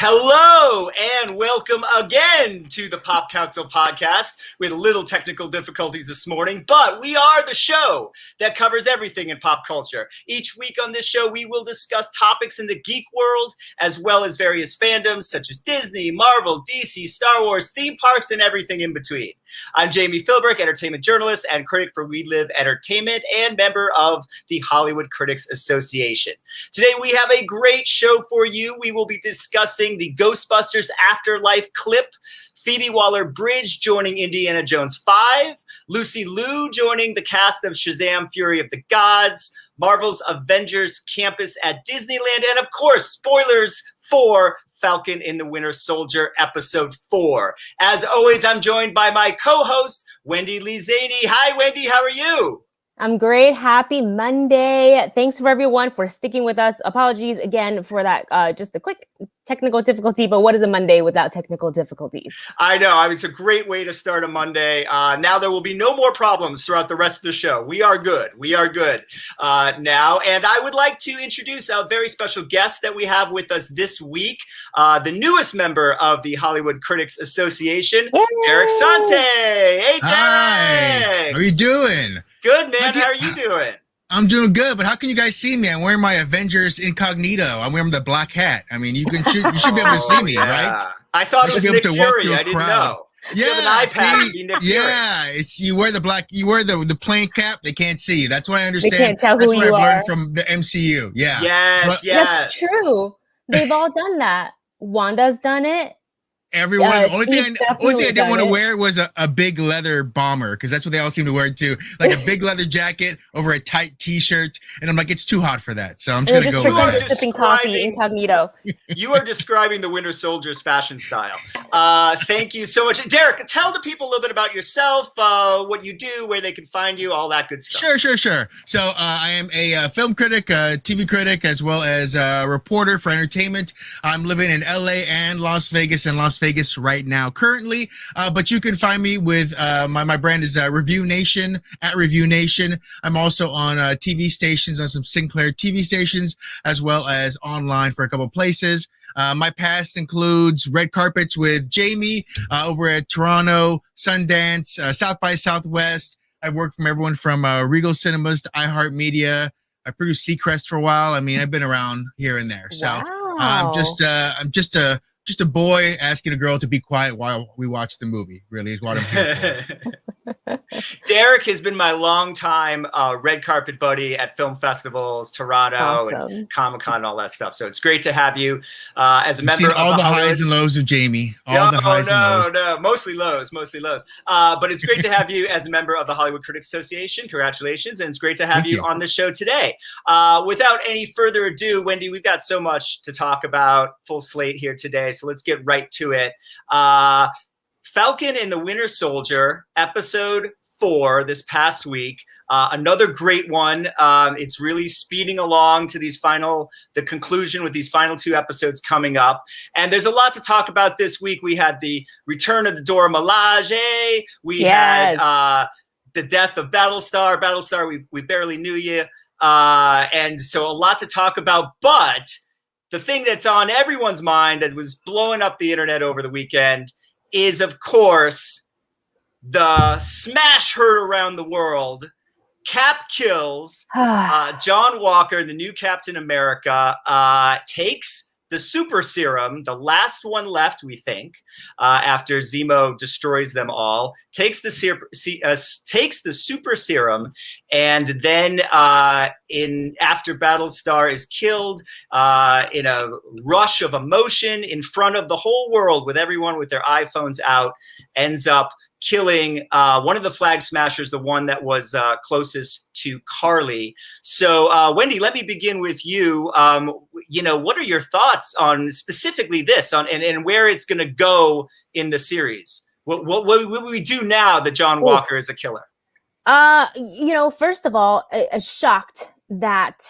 Hello and welcome again to the Pop Council podcast. We had a little technical difficulties this morning, but we are the show that covers everything in pop culture. Each week on this show, we will discuss topics in the geek world, as well as various fandoms such as Disney, Marvel, DC, Star Wars, theme parks, and everything in between. I'm Jami, Philbrick, entertainment journalist and critic for We Live Entertainment and member of the Hollywood Critics Association. Today, we have a great show for you. We will be discussing the Ghostbusters Afterlife clip, Phoebe Waller-Bridge joining Indiana Jones 5, Lucy Liu joining the cast of Shazam! Fury of the Gods, Marvel's Avengers campus at Disneyland, and of course, spoilers for Falcon and the Winter Soldier Episode 4. As always, I'm joined by my co-host, Wendy Lee Szany. Hi, Wendy. How are you? I'm great. Happy Monday. Thanks for everyone for sticking with us. Apologies again for that, just a quick technical difficulty, but what is a Monday without technical difficulties? I know. It's a great way to start a Monday. Now there will be no more problems throughout the rest of the show. We are good. Now. And I would like to introduce a very special guest that we have with us this week, the newest member of the Hollywood Critics Association, Yay! Derek Sante. Hey, Derek. Hi. How are you doing? Good, man. How are you doing? I'm doing good, but how can you guys see me? I'm wearing my Avengers incognito. I'm wearing the black hat. I mean, you should be able to see me, right? I thought it was Nick Fury. I didn't know. Yeah, you have an eye patch. You wear the plain cap. They can't see you. That's what I understand. They can't tell That's who what you I've are. learned from the MCU. Yeah. Yes. That's true. They've all done that. Wanda's done it. Everyone. The only thing I didn't want to wear was a big leather bomber, because that's what they all seem to wear too, like a big leather jacket over a tight T-shirt, and I'm like, it's too hot for that, so I'm just gonna go with that. Sipping coffee incognito. You are describing the Winter Soldier's fashion style. Thank you so much, Derek. Tell the people a little bit about yourself, what you do, where they can find you, all that good stuff. Sure. So I am a film critic, TV critic, as well as a reporter for entertainment. I'm living in LA and Las Vegas right now currently, but you can find me with my brand is Review Nation at Review Nation. I'm also on TV stations, on some Sinclair TV stations, as well as online for a couple places. My past includes red carpets with Jami over at Toronto, Sundance, South by Southwest. I've worked from everyone from Regal Cinemas to iHeartMedia. I produced Seacrest for a while. I mean, I've been around here and there. So wow. I'm just a boy asking a girl to be quiet while we watch the movie, really, is what I'm here for. Derek has been my longtime red carpet buddy at film festivals, Toronto, and Comic-Con and all that stuff. So it's great to have you as a member of all the highs and lows of Jami. No, mostly lows. But it's great to have you as a member of the Hollywood Critics Association. Congratulations, and it's great to have you on the show today. Without any further ado, Wendy, we've got so much to talk about, full slate here today, so let's get right to it. Falcon and the Winter Soldier, Episode 4 this past week. Another great one. It's really speeding along to the conclusion with these final 2 episodes coming up. And there's a lot to talk about this week. We had the return of the Dora Milaje. We had the death of Battlestar. Battlestar, we barely knew you. And so a lot to talk about. But the thing that's on everyone's mind that was blowing up the internet over the weekend is, of course, the smash heard around the world. Cap kills. John Walker, the new Captain America, takes the super serum, the last one left, we think, after Zemo destroys them all, takes the super serum, and then after Battlestar is killed, in a rush of emotion in front of the whole world with everyone with their iPhones out, ends up killing one of the flag smashers, the one that was closest to Carly. So, Wendy, let me begin with you. What are your thoughts on specifically this, and where it's going to go in the series? What will we do now that John Walker is a killer? First of all, shocked that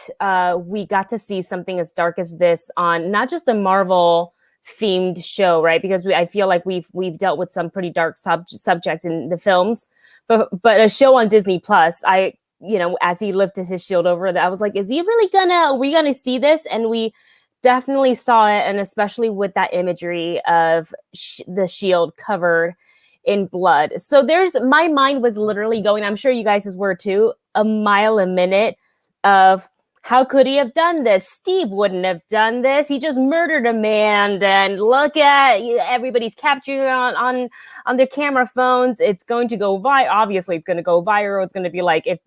we got to see something as dark as this on not just the Marvel themed show, right? Because I feel like we've dealt with some pretty dark subjects in the films, but a show on Disney Plus, as he lifted his shield over that, I was like, are we gonna see this? And we definitely saw it, and especially with that imagery of the shield covered in blood. So my mind was literally going, I'm sure you guys were too, a mile a minute of how could he have done this? Steve wouldn't have done this. He just murdered a man, and look at everybody's capturing on their camera phones. It's going to go viral. Obviously, it's going to go viral. It's going to be like, if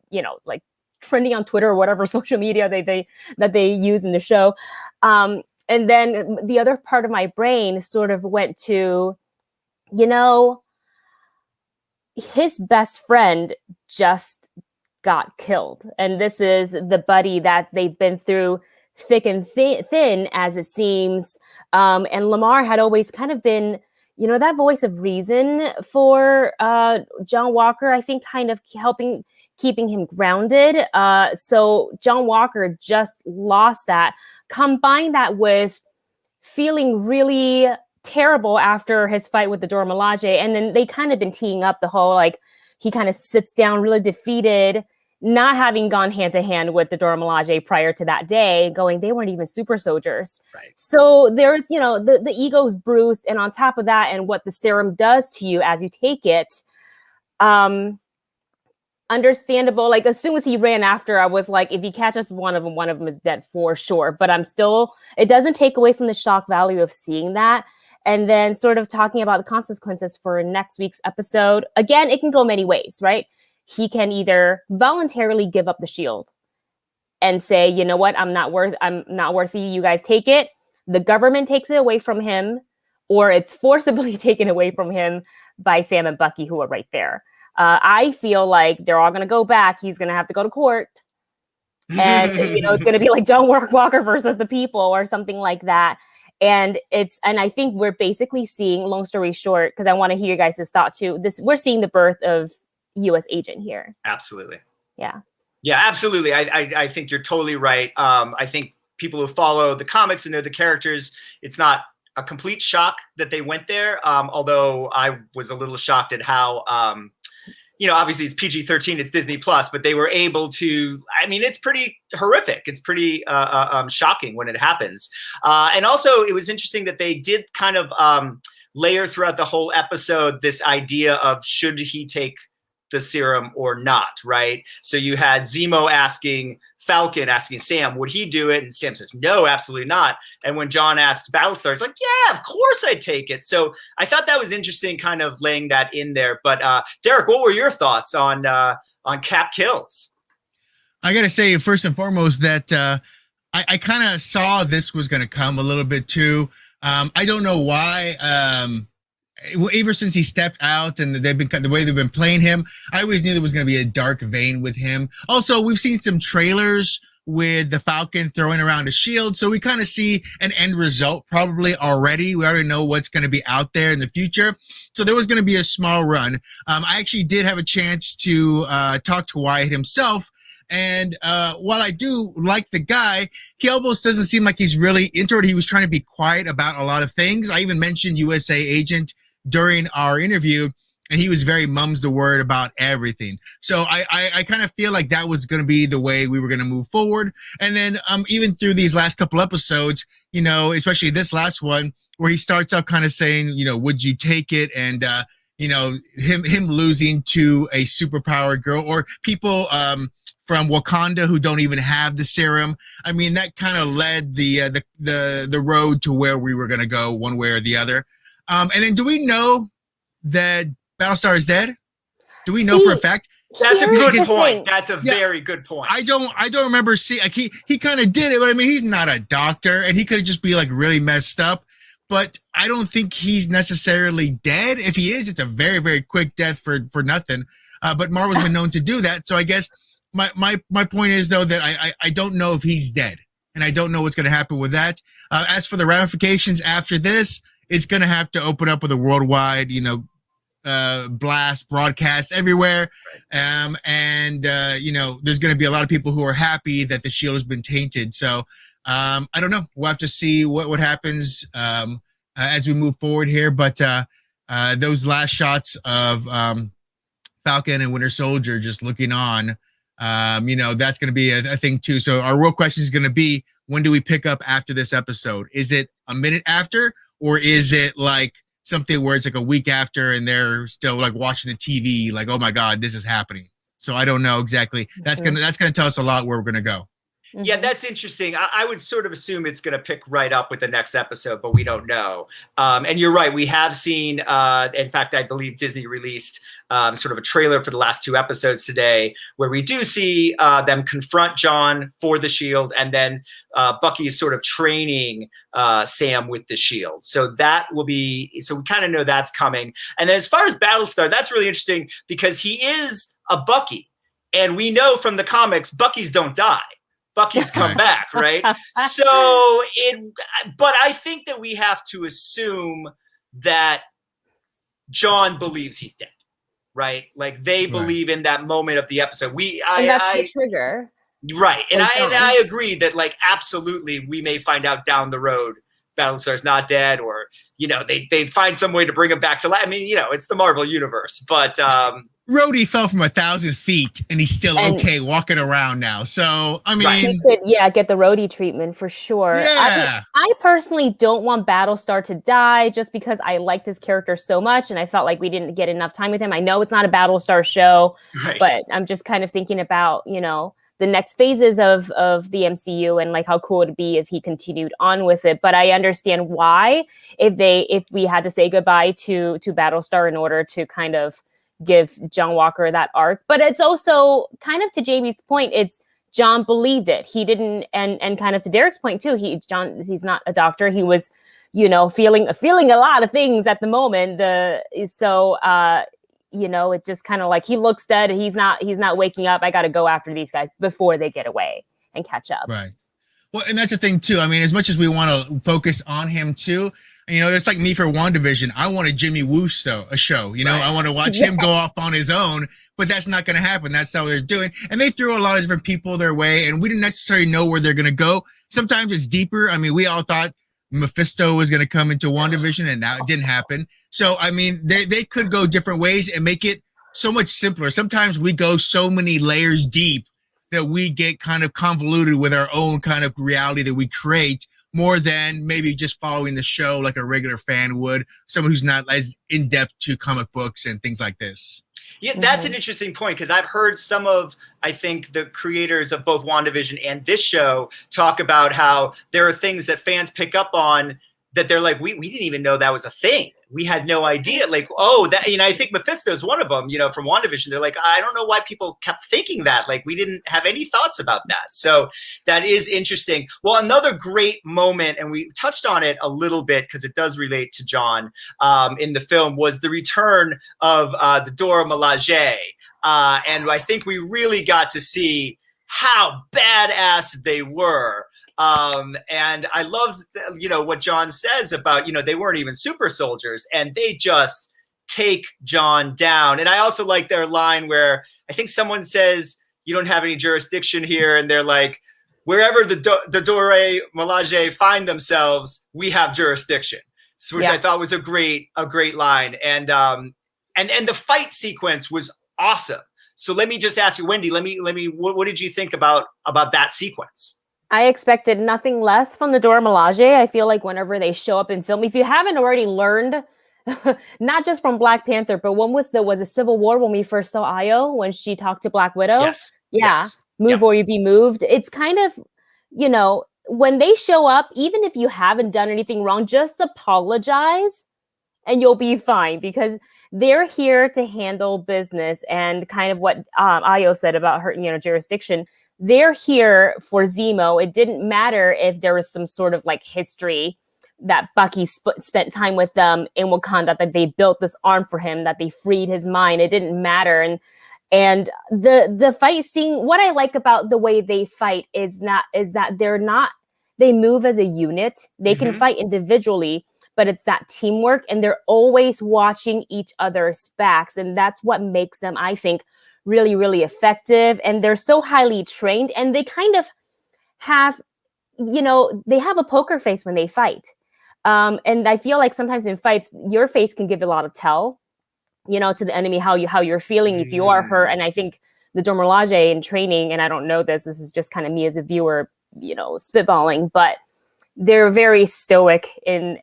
like trending on Twitter or whatever social media that they use in the show. And then the other part of my brain sort of went to, his best friend just got killed. And this is the buddy that they've been through thick and thin, as it seems. And Lamar had always kind of been, that voice of reason for John Walker, I think, kind of keeping him grounded. So John Walker just lost that. Combine that with feeling really terrible after his fight with the Dora Milaje. And then they kind of been teeing up the whole, like, he kind of sits down really defeated, not having gone hand to hand with the Dora Milaje prior to that day, going, they weren't even super soldiers. Right. So there's, the ego's bruised. And on top of that, and what the serum does to you as you take it, understandable. Like, as soon as he ran after, I was like, if he catches one of them is dead for sure. But it doesn't take away from the shock value of seeing that. And then sort of talking about the consequences for next week's episode. Again, it can go many ways, right? He can either voluntarily give up the shield and say, you know what, I'm not worthy. You guys take it. The government takes it away from him, or it's forcibly taken away from him by Sam and Bucky, who are right there. I feel like they're all going to go back. He's going to have to go to court. And, it's going to be like John Walker versus the people or something like that. And I think we're basically seeing, long story short, because I want to hear you guys' thought too, we're seeing the birth of U.S. agent here. Absolutely. Yeah. Yeah, absolutely. I think you're totally right. I think people who follow the comics and know the characters, it's not a complete shock that they went there. Although I was a little shocked at how, obviously it's PG-13, it's Disney Plus, but they were able to, it's pretty horrific. It's pretty shocking when it happens. And also it was interesting that they did kind of layer throughout the whole episode this idea of, should he take the serum or not, right? So you had Zemo Falcon asking Sam, would he do it? And Sam says, no, absolutely not. And when John asked Battlestar, he's like, yeah, of course I'd take it. So I thought that was interesting, kind of laying that in there. But Derek, what were your thoughts on Cap kills? I got to say, first and foremost, that I kind of saw this was going to come a little bit too. I don't know why. Ever since he stepped out and the way they've been playing him, I always knew there was going to be a dark vein with him. Also, we've seen some trailers with the Falcon throwing around a shield, so we kind of see an end result probably already. We already know what's going to be out there in the future. So there was going to be a small run. I actually did have a chance to talk to Wyatt himself. And while I do like the guy, he almost doesn't seem like he's really into it. He was trying to be quiet about a lot of things. I even mentioned USA agent during our interview, and he was very mum's the word about everything. So I kind of feel like that was going to be the way we were going to move forward. And then even through these last couple episodes, especially this last one, where he starts out kind of saying, would you take it? And him losing to a superpowered girl, or people from Wakanda who don't even have the serum. That kind of led the road to where we were going to go one way or the other. And then, do we know that Battlestar is dead? Do we know for a fact? That's a good point. That's a very good point. I don't remember seeing, like, he kind of did it, but he's not a doctor, and he could just be like really messed up. But I don't think he's necessarily dead. If he is, it's a very, very quick death for nothing. But Marvel's been known to do that. So I guess my point is, though, that I don't know if he's dead, and I don't know what's going to happen with that. As for the ramifications after this, it's going to have to open up with a worldwide, blast broadcast everywhere. And there's going to be a lot of people who are happy that the shield has been tainted. So I don't know. We'll have to see what happens as we move forward here. But those last shots of Falcon and Winter Soldier just looking on, that's going to be a thing too. So our real question is going to be, when do we pick up after this episode? Is it a minute after, or is it like something where it's like a week after and they're still like watching the TV, like, oh my God, this is happening? So I don't know exactly. That's gonna tell us a lot where we're gonna go. Yeah, that's interesting. I would sort of assume it's going to pick right up with the next episode, but we don't know. And you're right. We have seen, in fact, I believe Disney released sort of a trailer for the last 2 episodes today, where we do see them confront John for the shield. And then Bucky is sort of training Sam with the shield. So that will be, so we kind of know that's coming. And then as far as Battlestar, that's really interesting because he is a Bucky. And we know from the comics, Buckies don't die. Bucky's come back, right? But I think that we have to assume that John believes he's dead, right? Like they believe in that moment of the episode. That's the trigger. Right. And I agree that like, absolutely, we may find out down the road Battlestar's not dead, or, you know, they find some way to bring him back to life. I mean, you know, it's the Marvel universe, but, Rhodey fell from 1,000 feet and he's still okay walking around now. So, I mean, he could, get the Rhodey treatment for sure. Yeah. I personally don't want Battlestar to die just because I liked his character so much and I felt like we didn't get enough time with him. I know it's not a Battlestar show, but I'm just kind of thinking about, you know, the next phases of the MCU and like how cool it'd be if he continued on with it. But I understand why if we had to say goodbye to Battlestar in order to kind of give John Walker that arc. But it's also kind of to Jamie's point, it's John believed it. He didn't, and kind of to Derek's point too, he's not a doctor. He was, you know, feeling a lot of things at the moment. You know, it's just kind of like he looks dead. He's not waking up. I got to go after these guys before they get away and catch up. Right. Well, and that's the thing too. I mean, as much as we want to focus on him too, you know, it's like me for WandaVision. I wanted Jimmy Woo's a show. You know, I want to watch him go off on his own, but that's not going to happen. That's how they're doing. And they threw a lot of different people their way, and we didn't necessarily know where they're going to go. Sometimes it's deeper. I mean, we all thought Mephisto was going to come into WandaVision, and that didn't happen. So, I mean, they could go different ways and make it so much simpler. Sometimes we go so many layers deep that we get kind of convoluted with our own kind of reality that we create, more than maybe just following the show like a regular fan would, someone who's not as in-depth to comic books and things like this. Yeah, that's an interesting point, because I've heard some of, I think, the creators of both WandaVision and this show talk about how there are things that fans pick up on that they're like, we didn't even know that was a thing. We had no idea. Like, oh, that, you know, I think Mephisto is one of them, you know, from WandaVision. They're like, I don't know why people kept thinking that. Like, we didn't have any thoughts about that. So that is interesting. Well, another great moment, and we touched on it a little bit because it does relate to John in the film, was the return of the Dora Milaje. And I think we really got to see how badass they were. And I loved, you know, what John says about, you know, they weren't even super soldiers and they just take John down. And I also like their line where I think someone says, you don't have any jurisdiction here. And they're like, wherever the Dora Milaje find themselves, we have jurisdiction, which I thought was a great line. And the fight sequence was awesome. So let me just ask you, Wendy, what did you think about that sequence? I expected nothing less from the Dora Milaje. I feel like whenever they show up in film, if you haven't already learned, not just from Black Panther, but when was a Civil War when we first saw Io, when she talked to Black Widow? Yes. Yeah. Yes. Move or you be moved. It's kind of, you know, when they show up, even if you haven't done anything wrong, just apologize and you'll be fine, because they're here to handle business. And kind of what Io said about her, you know, jurisdiction. They're here for Zemo. It didn't matter if there was some sort of like history that Bucky spent time with them in Wakanda, that they built this arm for him, that they freed his mind. It didn't matter. And the fight scene, what I like about the way they fight is that they move as a unit. They can fight individually, but it's that teamwork, and they're always watching each other's backs. And that's what makes them, I think, really, really effective. And they're so highly trained, and they kind of have, you know, they have a poker face when they fight. And I feel like sometimes in fights, your face can give a lot of tell, you know, to the enemy, how you're feeling if you are hurt. And I think the Dora Milaje in training, and I don't know this is just kind of me as a viewer spitballing, but they're very stoic in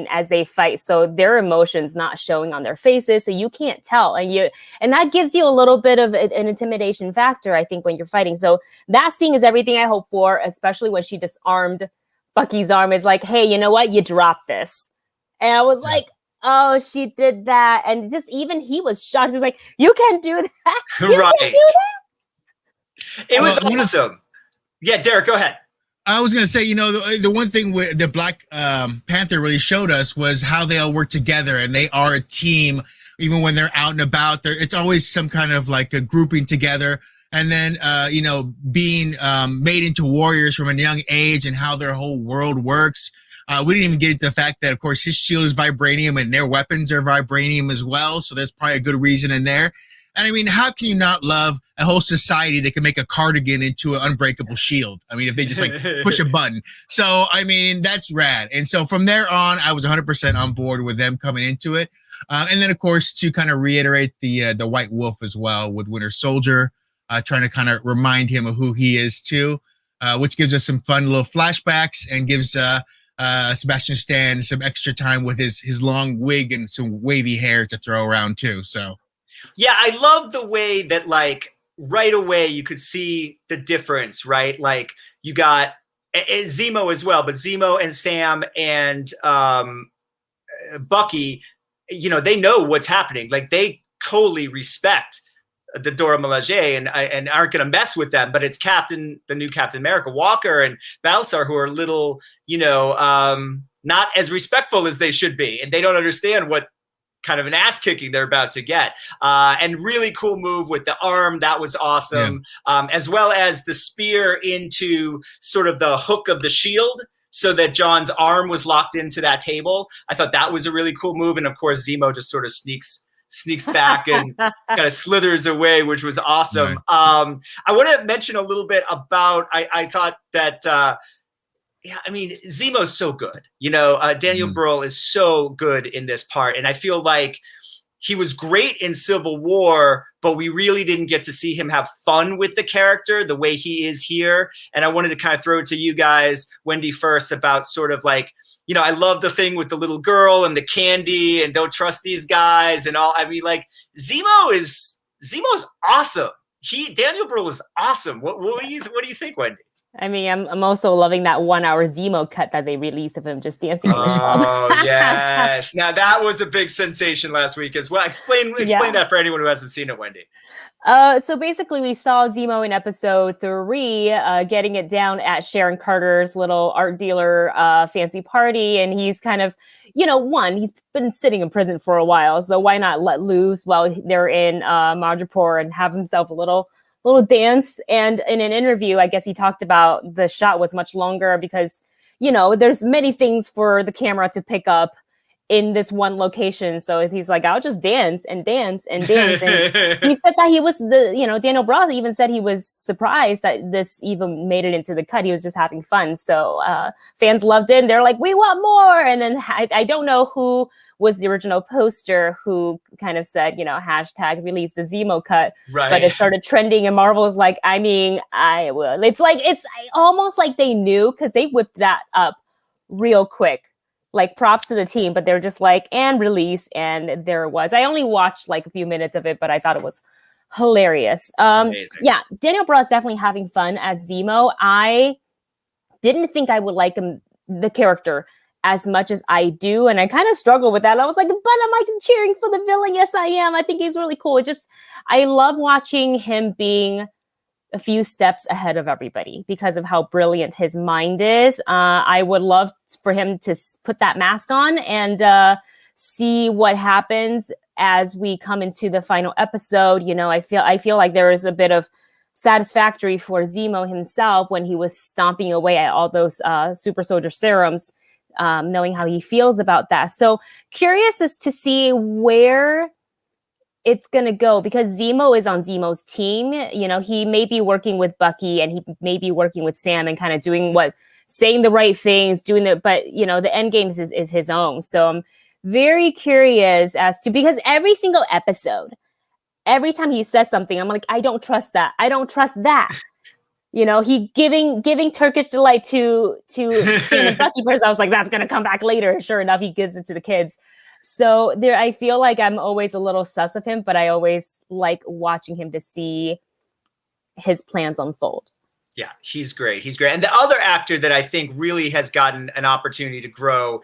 as they fight. So their emotions not showing on their faces. So you can't tell. And that gives you a little bit of an intimidation factor, I think, when you're fighting. So that scene is everything I hope for, especially when she disarmed Bucky's arm. Is like, hey, you know what? You dropped this. And I was like, oh, she did that. And just even he was shocked. He was like, you can't do that. You right. can't do that. It was awesome. Yeah, Derek, go ahead. I was going to say, the one thing the Black Panther really showed us was how they all work together, and they are a team. Even when they're out and about, it's always some kind of like a grouping together. And then, being made into warriors from a young age and how their whole world works. We didn't even get into the fact that, of course, his shield is vibranium and their weapons are vibranium as well. So there's probably a good reason in there. And I mean, how can you not love a whole society that can make a cardigan into an unbreakable shield? I mean, if they just like push a button. So, I mean, that's rad. And so from there on, I was 100% on board with them coming into it. And then, of course, to kind of reiterate the White Wolf as well with Winter Soldier, trying to kind of remind him of who he is too, which gives us some fun little flashbacks and gives Sebastian Stan some extra time with his long wig and some wavy hair to throw around too. So. Yeah, I love the way that, like, right away you could see the difference, right? Like, you got Zemo as well, but Zemo and Sam and Bucky, they know what's happening. Like, they totally respect the Dora Milaje and aren't going to mess with them. But it's the new Captain America, Walker and Battlestar, who are little, not as respectful as they should be. And they don't understand what kind of an ass kicking they're about to get. And really cool move with the arm. That was awesome. Yeah. As well as the spear into sort of the hook of the shield so that John's arm was locked into that table. I thought that was a really cool move. And of course, Zemo just sort of sneaks back and kind of slithers away, which was awesome. Right. I want to mention a little bit about, I thought that, Zemo's so good. Daniel Bruhl is so good in this part. And I feel like he was great in Civil War, but we really didn't get to see him have fun with the character the way he is here. And I wanted to kind of throw it to you guys, Wendy, first, about sort of like, I love the thing with the little girl and the candy and don't trust these guys and all. I mean, like, Zemo's awesome. Daniel Bruhl is awesome. What do you think, Wendy? I mean, I'm also loving that 1 hour Zemo cut that they released of him just dancing. Oh, yes. Now that was a big sensation last week as well. Explain that for anyone who hasn't seen it, Wendy. So basically we saw Zemo in episode 3 getting it down at Sharon Carter's little art dealer fancy party. And he's kind of, he's been sitting in prison for a while. So why not let loose while they're in Madripoor and have himself a little dance. And in an interview, I guess he talked about the shot was much longer because, there's many things for the camera to pick up in this one location. So he's like, I'll just dance and dance and dance. And he said that he was Daniel Bruhl even said he was surprised that this even made it into the cut. He was just having fun. So fans loved it. And they're like, we want more. And then I don't know who was the original poster who kind of said, hashtag release the Zemo cut. Right. But it started trending and Marvel was like, I will. It's almost like they knew because they whipped that up real quick. Like props to the team, but they're just like, and release. And there it was. I only watched like a few minutes of it, but I thought it was hilarious. Yeah, Daniel Bruhl is definitely having fun as Zemo. I didn't think I would like him, the character, as much as I do. And I kind of struggle with that. I was like, but am I cheering for the villain? Yes, I am. I think he's really cool. I love watching him being a few steps ahead of everybody because of how brilliant his mind is. I would love for him to put that mask on and see what happens as we come into the final episode. I feel like there is a bit of satisfactory for Zemo himself when he was stomping away at all those super soldier serums, knowing how he feels about that. So curious as to see where it's going to go because Zemo is on Zemo's team. He may be working with Bucky and he may be working with Sam and kind of saying the right things, but the end game is his own. So I'm very curious because every single episode, every time he says something, I'm like, I don't trust that. I don't trust that. You know, he giving Turkish delight to Sam and Bucky first. I was like, that's gonna come back later. Sure enough, he gives it to the kids. So there, I feel like I'm always a little sus of him, but I always like watching him to see his plans unfold. Yeah, he's great. He's great. And the other actor that I think really has gotten an opportunity to grow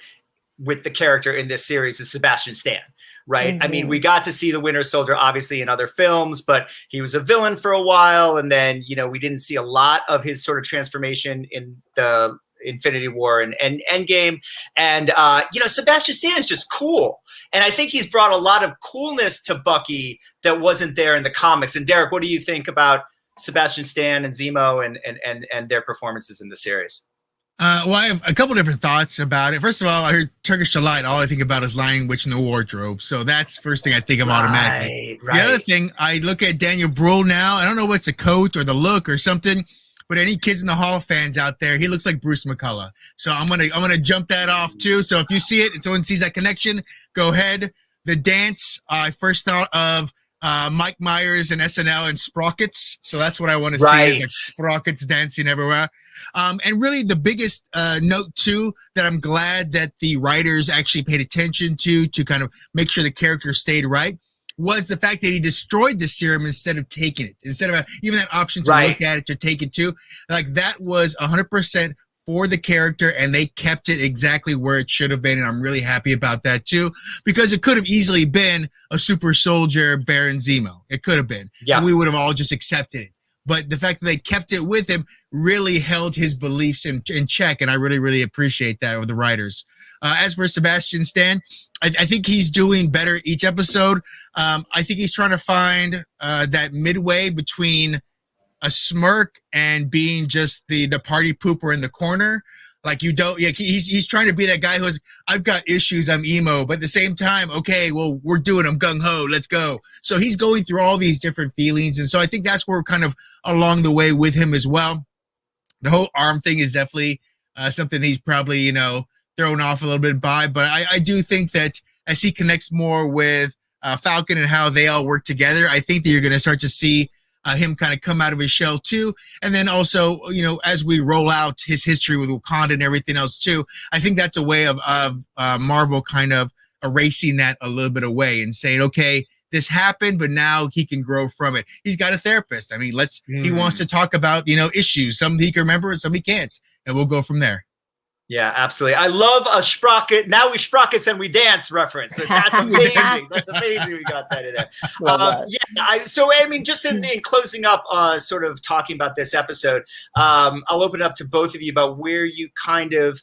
with the character in this series is Sebastian Stan, right? I mean, we got to see the Winter Soldier obviously in other films, but he was a villain for a while. And then, you know, we didn't see a lot of his sort of transformation in the Infinity War and Endgame. And, you know, Sebastian Stan is just cool. And I think he's brought a lot of coolness to Bucky that wasn't there in the comics. And Derek, what do you think about Sebastian Stan and Zemo and their performances in the series? Well, I have a couple different thoughts about it. First of all, I heard Turkish Delight. All I think about is Lion Witch in the Wardrobe. So that's first thing I think of automatically. Right. The other thing, I look at Daniel Bruhl now. I don't know what's the coat or the look or something, but any Kids in the Hall fans out there, he looks like Bruce McCullough. So I'm gonna jump that off too. So if you see it and someone sees that connection, go ahead. The dance, I first thought of Mike Myers and SNL and Sprockets. So that's what I want to see, is like Sprockets dancing everywhere. And really the biggest note too, that I'm glad that the writers actually paid attention to kind of make sure the character stayed right, was the fact that he destroyed the serum instead of taking it. Instead of even that option to look at it, to take it too. Like that was 100% for the character, and they kept it exactly where it should have been, and I'm really happy about that too, because it could have easily been a super soldier Baron Zemo. It could have been, and we would have all just accepted it. But the fact that they kept it with him really held his beliefs in check, and I really, really appreciate that with the writers. As for Sebastian Stan, I think he's doing better each episode. I think he's trying to find that midway between a smirk and being just the party pooper in the corner. Like you don't, he's trying to be that guy who's, I've got issues, I'm emo, but at the same time, okay, well, we're doing them, gung ho, let's go. So he's going through all these different feelings. And so I think that's where we're kind of along the way with him as well. The whole arm thing is definitely something he's probably, you know, thrown off a little bit by, but I do think that as he connects more with Falcon and how they all work together, I think that you're going to start to see him kind of come out of his shell too. And then also, you know, as we roll out his history with Wakanda and everything else too, I think that's a way of Marvel kind of erasing that a little bit away and saying, okay, this happened, but now he can grow from it. He's got a therapist. I mean, he wants to talk about, you know, issues. Some he can remember and some he can't. And we'll go from there. Yeah, absolutely. I love a sprocket. Now we sprockets and we dance reference. That's amazing. That's amazing. We got that in there. So I mean, just in closing up, sort of talking about this episode, I'll open it up to both of you about where you kind of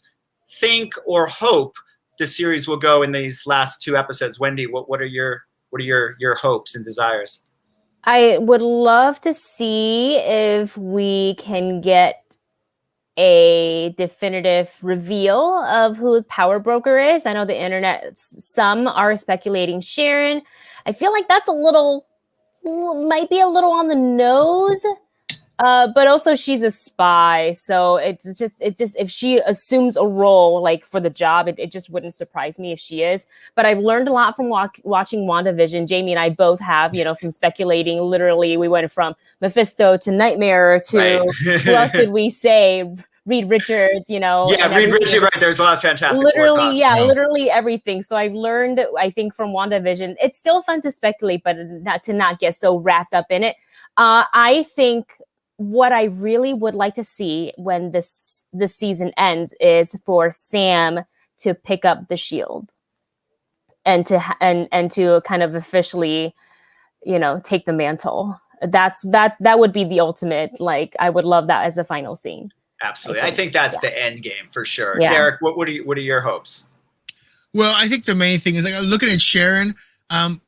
think or hope the series will go in these last two episodes. Wendy, what are your hopes and desires? I would love to see if we can get a definitive reveal of who the power broker is. I know the internet, some are speculating Sharon. I feel like that's might be a little on the nose, but also she's a spy. So it just, if she assumes a role like for the job, it just wouldn't surprise me if she is. But I've learned a lot from watching WandaVision. Jami and I both have, you know, from speculating. Literally, we went from Mephisto to Nightmare to who else did we say? Reed Richards, you know. Yeah, Reed Richards, right. There's a lot of fantastic. Literally, literally everything. So I've learned, I think, from WandaVision. It's still fun to speculate, but not get so wrapped up in it. I think what I really would like to see when this season ends is for Sam to pick up the shield and to kind of officially, you know, take the mantle. That would be the ultimate. Like, I would love that as a final scene. Absolutely. I think that's the end game for sure. Yeah. Derek, what are your hopes? Well, I think the main thing is, like, looking at Sharon, I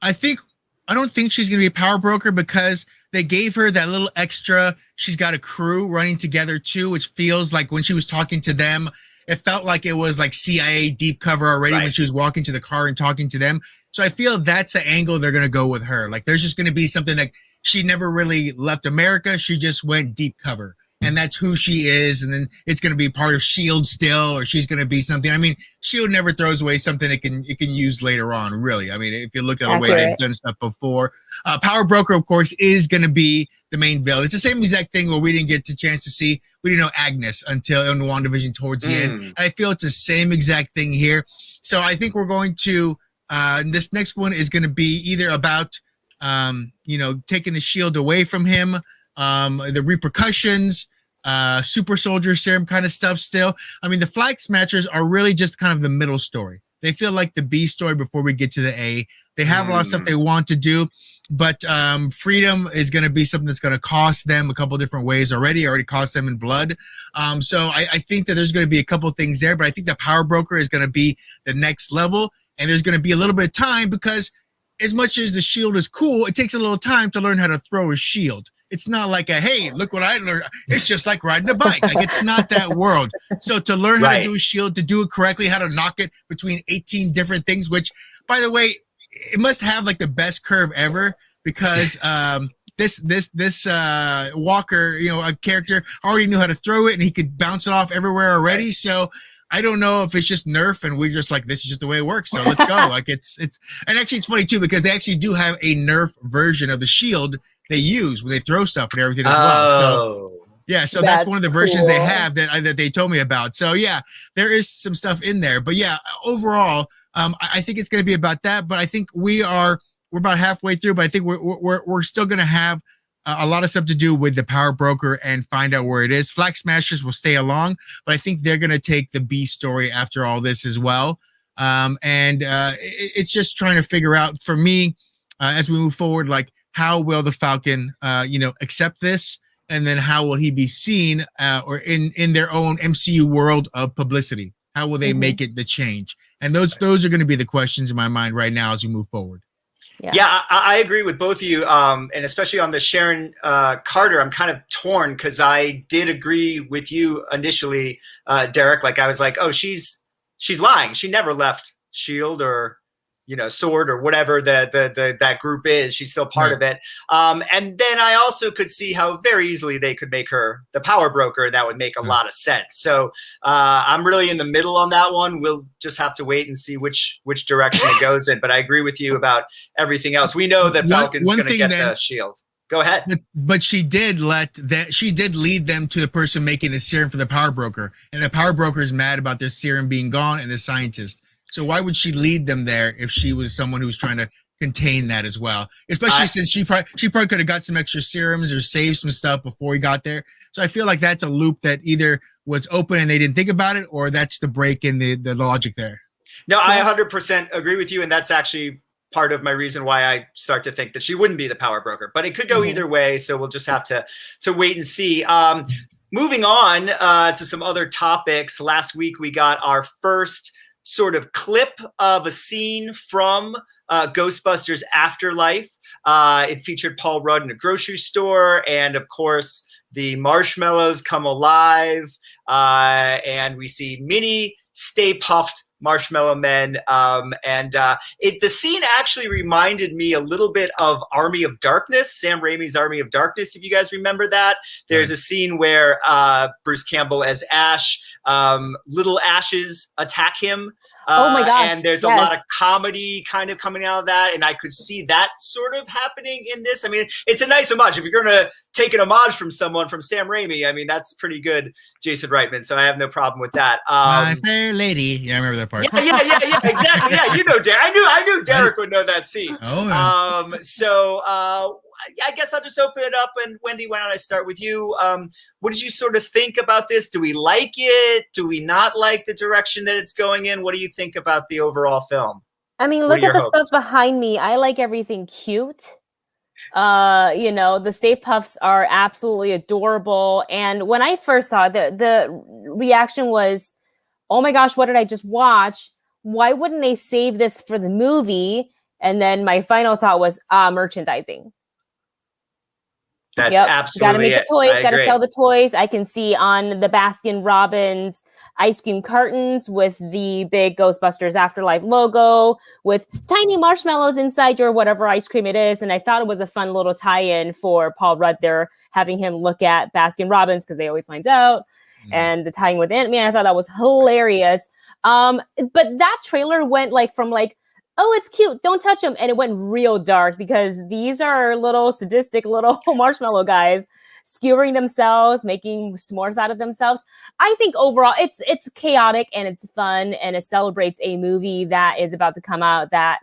don't think she's going to be a power broker because they gave her that little extra. She's got a crew running together too, which feels like when she was talking to them, it felt like it was like CIA deep cover already when she was walking to the car and talking to them. So I feel that's the angle they're going to go with her. Like, there's just going to be something like she never really left America. She just went deep cover. and that's who she is, and then it's going to be part of S.H.I.E.L.D. still, or she's going to be something. I mean, S.H.I.E.L.D. never throws away something it can use later on, really. I mean, if you look at the way they've done stuff before. Power Broker, of course, is going to be the main villain. It's the same exact thing where we didn't get the chance to see. We didn't know Agnes until in WandaVision towards the end. And I feel it's the same exact thing here. So I think we're going to, this next one is going to be either about, taking the shield away from him, the repercussions, super soldier serum kind of stuff still. I mean, the Flag Smashers are really just kind of the middle story. They feel like the B story before we get to the A. They have a lot of stuff they want to do, but freedom is going to be something that's going to cost them a couple different ways already cost them in blood. So I think that there's going to be a couple things there, but I think the Power Broker is going to be the next level, and there's going to be a little bit of time because as much as the shield is cool, it takes a little time to learn how to throw a shield. It's not like hey, look what I learned. It's just like riding a bike. Like, it's not that world. So to learn how to do a shield, to do it correctly, how to knock it between 18 different things, which, by the way, it must have like the best curve ever because this Walker, a character already knew how to throw it and he could bounce it off everywhere already. So I don't know if it's just Nerf and we're just like, this is just the way it works. So let's go. Like it's, and actually it's funny too, because they actually do have a Nerf version of the shield they use when they throw stuff and everything as well. So yeah, so that's one of the versions they have that they told me about. So yeah, there is some stuff in there, but yeah, overall, I think it's going to be about that. But I think we're about halfway through, but I think we're still going to have a lot of stuff to do with the Power Broker and find out where it is. Flag Smashers will stay along, but I think they're going to take the B story after all this as well. It's just trying to figure out for me as we move forward, like how will the Falcon, accept this, and then how will he be seen or in their own MCU world of publicity? How will they make it the change? And those are going to be the questions in my mind right now as we move forward. Yeah, I agree with both of you, and especially on the Sharon Carter. I'm kind of torn because I did agree with you initially, Derek. Like I was like, oh, she's lying. She never left S.H.I.E.L.D. or SWORD or whatever that group is. She's still part of it. And then I also could see how very easily they could make her the Power Broker, and that would make a lot of sense. So I'm really in the middle on that one. We'll just have to wait and see which direction it goes in. But I agree with you about everything else. We know that Falcon's going to get the shield. Go ahead. But she did lead them to the person making the serum for the Power Broker, and the Power Broker is mad about their serum being gone and the scientist. So why would she lead them there if she was someone who was trying to contain that as well? Especially since she probably could have got some extra serums or saved some stuff before he got there. So I feel like that's a loop that either was open and they didn't think about it, or that's the break in the logic there. No, I 100% agree with you, and that's actually part of my reason why I start to think that she wouldn't be the Power Broker. But it could go either way, so we'll just have to wait and see. Moving on to some other topics. Last week we got our first sort of clip of a scene from Ghostbusters Afterlife. It featured Paul Rudd in a grocery store, and of course the marshmallows come alive, and we see mini Stay Puft Marshmallow Men, the scene actually reminded me a little bit of Army of Darkness, Sam Raimi's Army of Darkness, if you guys remember that. There's a scene where Bruce Campbell as Ash, little Ashes attack him. Oh my gosh. And there's a lot of comedy kind of coming out of that, and I could see that sort of happening in this. I mean, it's a nice homage. If you're going to take an homage from someone, from Sam Raimi, I mean, that's pretty good, Jason Reitman, so I have no problem with that. My fair lady. Yeah, I remember that part. Yeah, exactly. Yeah, you know, Derek. I knew Derek would know that scene. Oh, man. I guess I'll just open it up. And Wendy, why don't I start with you? What did you sort of think about this? Do we like it? Do we not like the direction that it's going in? What do you think about the overall film? I mean, look at the stuff behind me. I like everything cute. The Stay Puffs are absolutely adorable. And when I first saw it, the reaction was, oh my gosh, what did I just watch? Why wouldn't they save this for the movie? And then my final thought was merchandising. That's Yep. absolutely Gotta make it. the toys, gotta agree. sell the toys. I can see on the Baskin Robbins ice cream cartons with the big Ghostbusters Afterlife logo with tiny marshmallows inside your whatever ice cream it is. And I thought it was a fun little tie-in for Paul Rudd there, having him look at Baskin Robbins because they always finds out. And the tying with Ant-Man, I thought that was hilarious. But that trailer went from oh, it's cute, don't touch them. And it went real dark because these are little sadistic little marshmallow guys skewering themselves, making s'mores out of themselves. I think overall it's chaotic and it's fun and it celebrates a movie that is about to come out that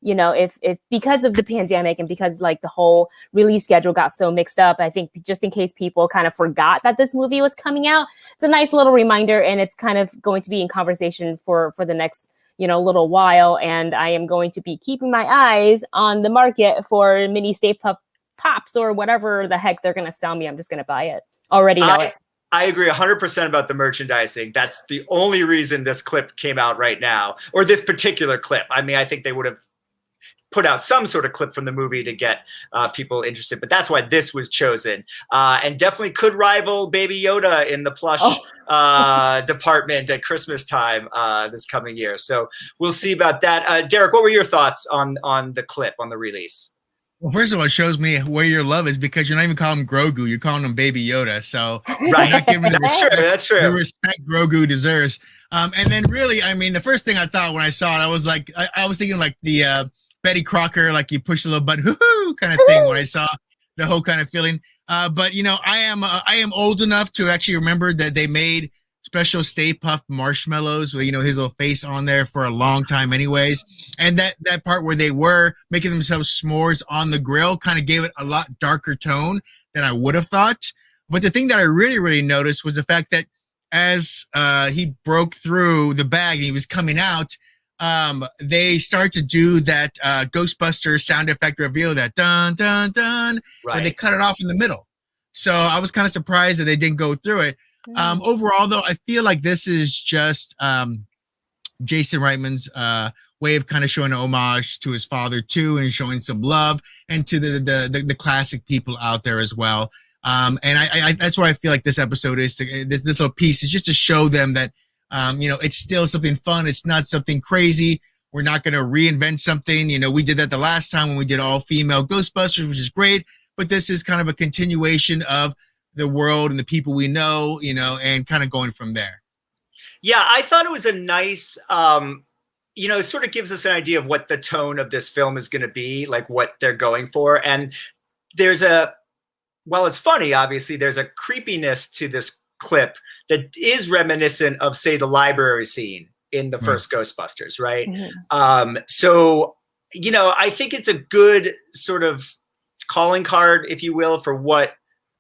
if because of the pandemic and because the whole release schedule got so mixed up, I think just in case people kind of forgot that this movie was coming out, it's a nice little reminder and it's kind of going to be in conversation for the next little while. And I am going to be keeping my eyes on the market for mini Stay Puft Pops or whatever the heck they're going to sell me. I'm just going to buy it. Already know it. I agree 100% about the merchandising. That's the only reason this clip came out right now, or this particular clip. I mean, I think they would have put out some sort of clip from the movie to get people interested, but that's why this was chosen, and definitely could rival Baby Yoda in the plush department at Christmas time this coming year. So we'll see about that. Derek, what were your thoughts on the clip, on the release? Well, first of all, it shows me where your love is because you're not even calling him Grogu, you're calling him Baby Yoda. So right, not giving the respect, that's true. The respect Grogu deserves. And then really, I mean, the first thing I thought when I saw it, I was like, I was thinking like the Betty Crocker, like you push a little button, hoo-hoo, kind of thing when I saw the whole kind of feeling. But I am old enough to actually remember that they made special Stay Puft marshmallows with his little face on there for a long time anyways. And that part where they were making themselves s'mores on the grill kind of gave it a lot darker tone than I would have thought. But the thing that I really, really noticed was the fact that as he broke through the bag and he was coming out, they start to do that Ghostbusters sound effect reveal, that dun dun dun, right, where they cut it off in the middle. So I was kind of surprised that they didn't go through it. Overall, though, I feel like this is just Jason Reitman's way of kind of showing an homage to his father too, and showing some love and to the classic people out there as well. And I that's why I feel like this episode is this little piece is just to show them that. It's still something fun. It's not something crazy. We're not going to reinvent something. We did that the last time when we did all female Ghostbusters, which is great. But this is kind of a continuation of the world and the people we know, and kind of going from there. Yeah, I thought it was a nice, it sort of gives us an idea of what the tone of this film is going to be, like what they're going for. And while it's funny, obviously, there's a creepiness to this clip that is reminiscent of, say, the library scene in the first Ghostbusters, right? Mm-hmm. So, I think it's a good sort of calling card, if you will, for what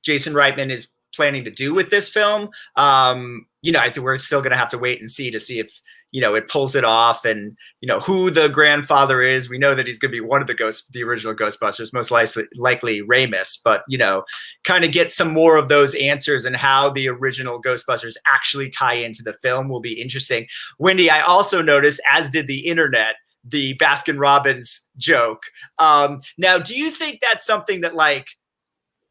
Jason Reitman is planning to do with this film. I think we're still going to have to wait and see if, it pulls it off and, who the grandfather is. We know that he's going to be one of the original Ghostbusters, most likely Ramis, but, kind of get some more of those answers and how the original Ghostbusters actually tie into the film will be interesting. Wendy, I also noticed, as did the internet, the Baskin Robbins joke. Now, do you think that's something that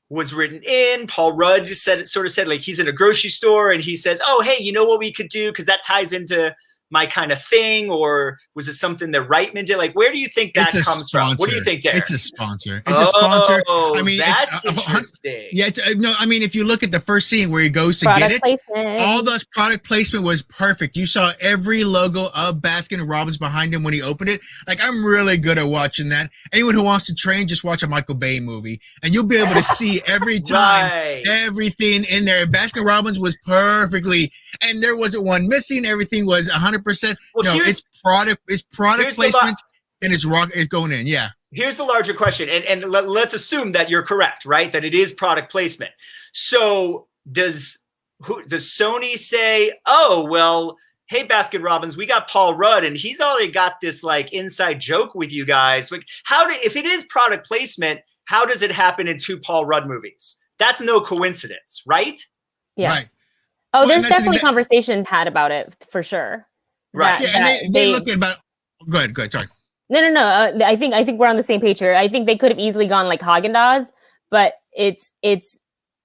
was written in? Paul Rudd just said like he's in a grocery store and he says, oh, hey, you know what we could do? Because that ties into my kind of thing, or was it something that Reitman did? Like, where do you think that comes from? What do you think, Derek? It's a sponsor. It's a sponsor. I mean, that's interesting. Yeah, no, I mean, if you look at the first scene where he goes to get it, all those product placement was perfect. You saw every logo of Baskin Robbins behind him when he opened it. Like, I'm really good at watching that. Anyone who wants to train, just watch a Michael Bay movie, and you'll be able to see every time everything in there. And Baskin Robbins was perfectly, and there wasn't one missing. Everything was 100%. Well, no, it's product placement, and it's going in. Yeah. Here's the larger question, and let's assume that you're correct, right? That it is product placement. So does Sony say, oh, well, hey, Baskin Robbins, we got Paul Rudd, and he's already got this inside joke with you guys. Like, if it is product placement, how does it happen in 2 Paul Rudd movies? That's no coincidence, right? Yeah. Right. Oh, there's definitely conversation had about it for sure. Right. And they looked at about. Go ahead. Sorry. No. I think we're on the same page here. I think they could have easily gone like Haagen-Dazs, but it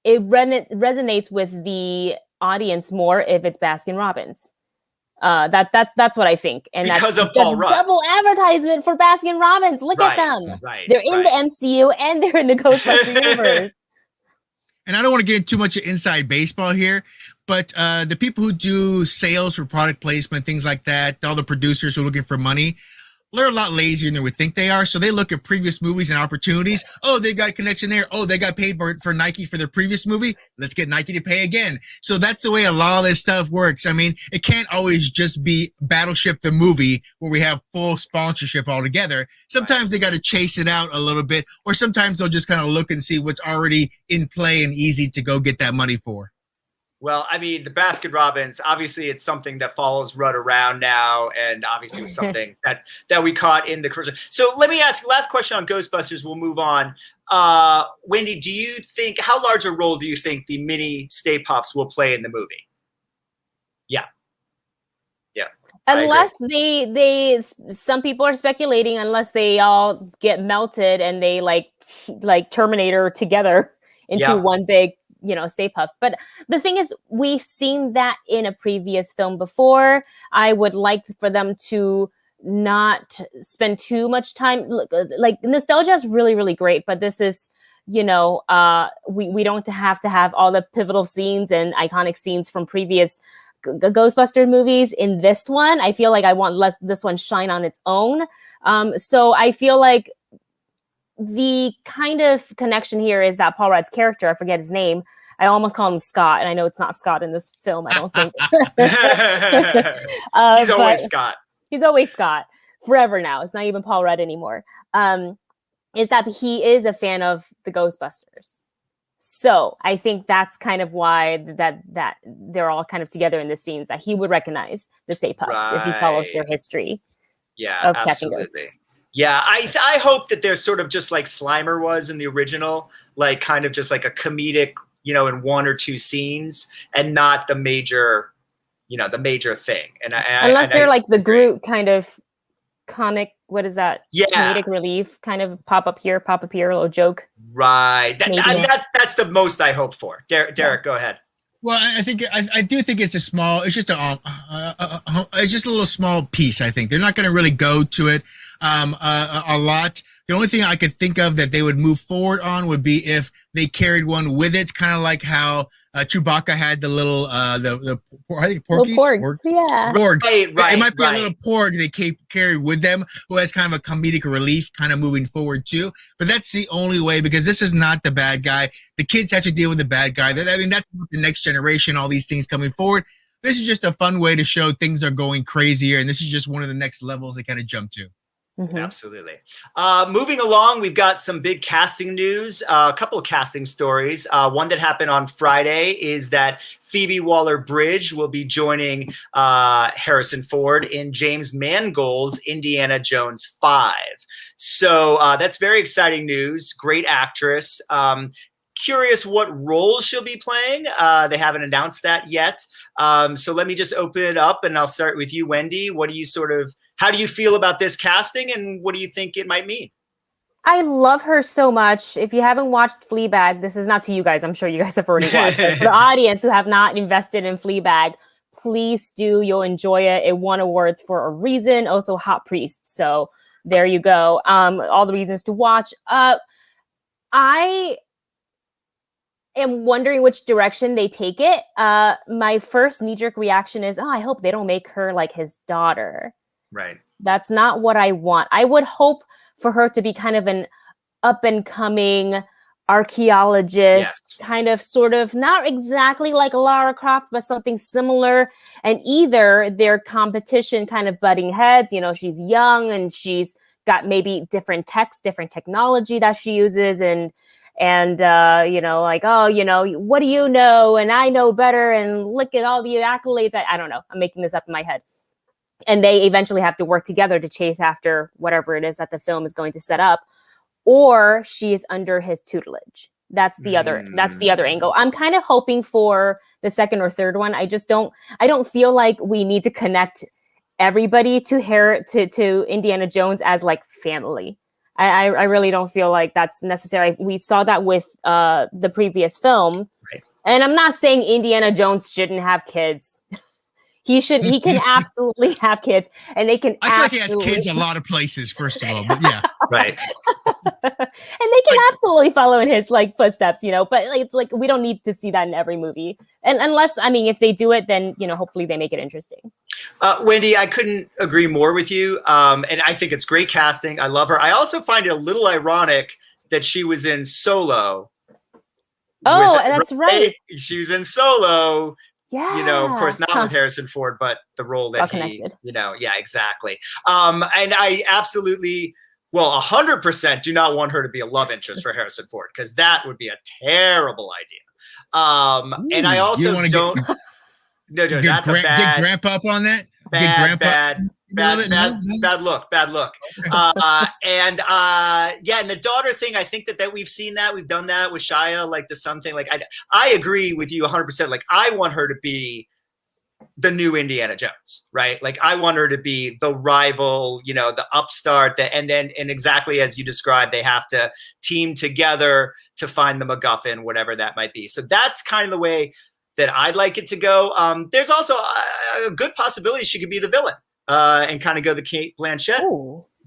resonates with the audience more if it's Baskin Robbins. That's what I think, and because that's of Paul Rudd. Double advertisement for Baskin Robbins. Look at them. They're in the MCU and they're in the Ghostbusters universe. And I don't want to get into too much of inside baseball here, but the people who do sales for product placement, things like that, all the producers who are looking for money, they're a lot lazier than we think they are. So they look at previous movies and opportunities. Oh, they got a connection there. Oh, they got paid for Nike for their previous movie. Let's get Nike to pay again. So that's the way a lot of this stuff works. I mean, it can't always just be Battleship the movie where we have full sponsorship altogether. Sometimes they got to chase it out a little bit, or sometimes they'll just kind of look and see what's already in play and easy to go get that money for. Well, I mean, the Baskin Robbins, obviously it's something that follows Rudd around now, and obviously was something that we caught in the commercial. So let me ask, last question on Ghostbusters, we'll move on. Wendy, how large a role do you think the mini Stay Puffs will play in the movie? Yeah. Unless they some people are speculating, unless they all get melted and they like Terminator together into one big, Stay Puft. But the thing is, we've seen that in a previous film before. I would like for them to not spend too much time. Like, nostalgia is really, really great, but this is, we don't have to have all the pivotal scenes and iconic scenes from previous Ghostbuster movies in this one. I feel like I want this one shine on its own. So I feel like the kind of connection here is that Paul Rudd's character, I forget his name. I almost call him Scott, and I know it's not Scott in this film, I don't think. He's always Scott. He's always Scott. Forever now. It's not even Paul Rudd anymore. Is that he is a fan of the Ghostbusters. So I think that's kind of why that they're all kind of together in the scenes, that he would recognize the Stay Puffs if he follows their history of catching ghosts. Yeah, I hope that they're sort of just like Slimer was in the original, like kind of just like a comedic, in one or two scenes, and not the major thing. And unless they're like the Groot kind of comic, what is that? Yeah, comedic relief, kind of pop up here, a little joke. Right. That's the most I hope for. Derek, go ahead. Well, I do think it's it's just a little small piece. I think they're not going to really go to it a lot. The only thing I could think of that they would move forward on would be if they carried one with it, kind of like how Chewbacca had the little I think porgies. Porgs, yeah. Porgs. Right. It might be a little porg they carry with them, who has kind of a comedic relief, kind of moving forward too. But that's the only way, because this is not the bad guy. The kids have to deal with the bad guy. I mean, that's the next generation. All these things coming forward. This is just a fun way to show things are going crazier, and this is just one of the next levels they kind of jump to. Mm-hmm. Absolutely. Moving along, we've got some big casting news, a couple of casting stories. One that happened on Friday is that Phoebe Waller-Bridge will be joining Harrison Ford in James Mangold's Indiana Jones 5. So that's very exciting news. Great actress. Curious what role she'll be playing. They haven't announced that yet. So let me just open it up, and I'll start with you, Wendy. How do you feel about this casting, and what do you think it might mean? I love her so much. If you haven't watched Fleabag, this is not to you guys. I'm sure you guys have already watched it. For the audience who have not invested in Fleabag, please do. You'll enjoy it. It won awards for a reason. Also, Hot Priest. So there you go. All the reasons to watch. I am wondering which direction they take it. My first knee-jerk reaction is, I hope they don't make her like his daughter. Right. That's not what I want. I would hope for her to be kind of an up-and-coming archaeologist, kind of sort of not exactly like Lara Croft, but something similar. And either their competition kind of butting heads, she's young and she's got maybe different technology that she uses, and like, what do you know? And I know better, and look at all the accolades. I don't know. I'm making this up in my head. And they eventually have to work together to chase after whatever it is that the film is going to set up, or she is under his tutelage. That's the other angle. I'm kind of hoping for the second or third one. I don't feel like we need to connect everybody to Indiana Jones as like family. I really don't feel like that's necessary. We saw that with the previous film. Right. And I'm not saying Indiana Jones shouldn't have kids. He can absolutely have kids, and they can. I feel like he has kids a lot of places. First of all, but yeah, right. And they can absolutely follow in his like footsteps, you know. But it's like we don't need to see that in every movie, and unless if they do it, then hopefully they make it interesting. Wendy, I couldn't agree more with you, and I think it's great casting. I love her. I also find it a little ironic that she was in Solo. Oh, that's right. She was in Solo. Yeah. Of course, not with Harrison Ford, but the role that yeah, exactly. And I absolutely, 100% do not want her to be a love interest for Harrison Ford, because that would be a terrible idea. And I also don't. No, that's a bad. Get grandpa up on that. Bad look. And the daughter thing, I think that we've seen that, we've done that with Shia, like the son thing. Like I agree with you 100%. Like I want her to be the new Indiana Jones, right? Like I want her to be the rival, the upstart, and exactly as you described, they have to team together to find the MacGuffin, whatever that might be. So that's kind of the way that I'd like it to go. There's also a good possibility she could be the villain and kind of go the Cate Blanchett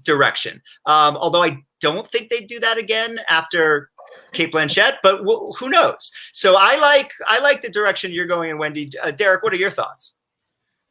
direction. Although I don't think they'd do that again after Cate Blanchett, but who knows? So I like the direction you're going in, Wendy. Derek, what are your thoughts?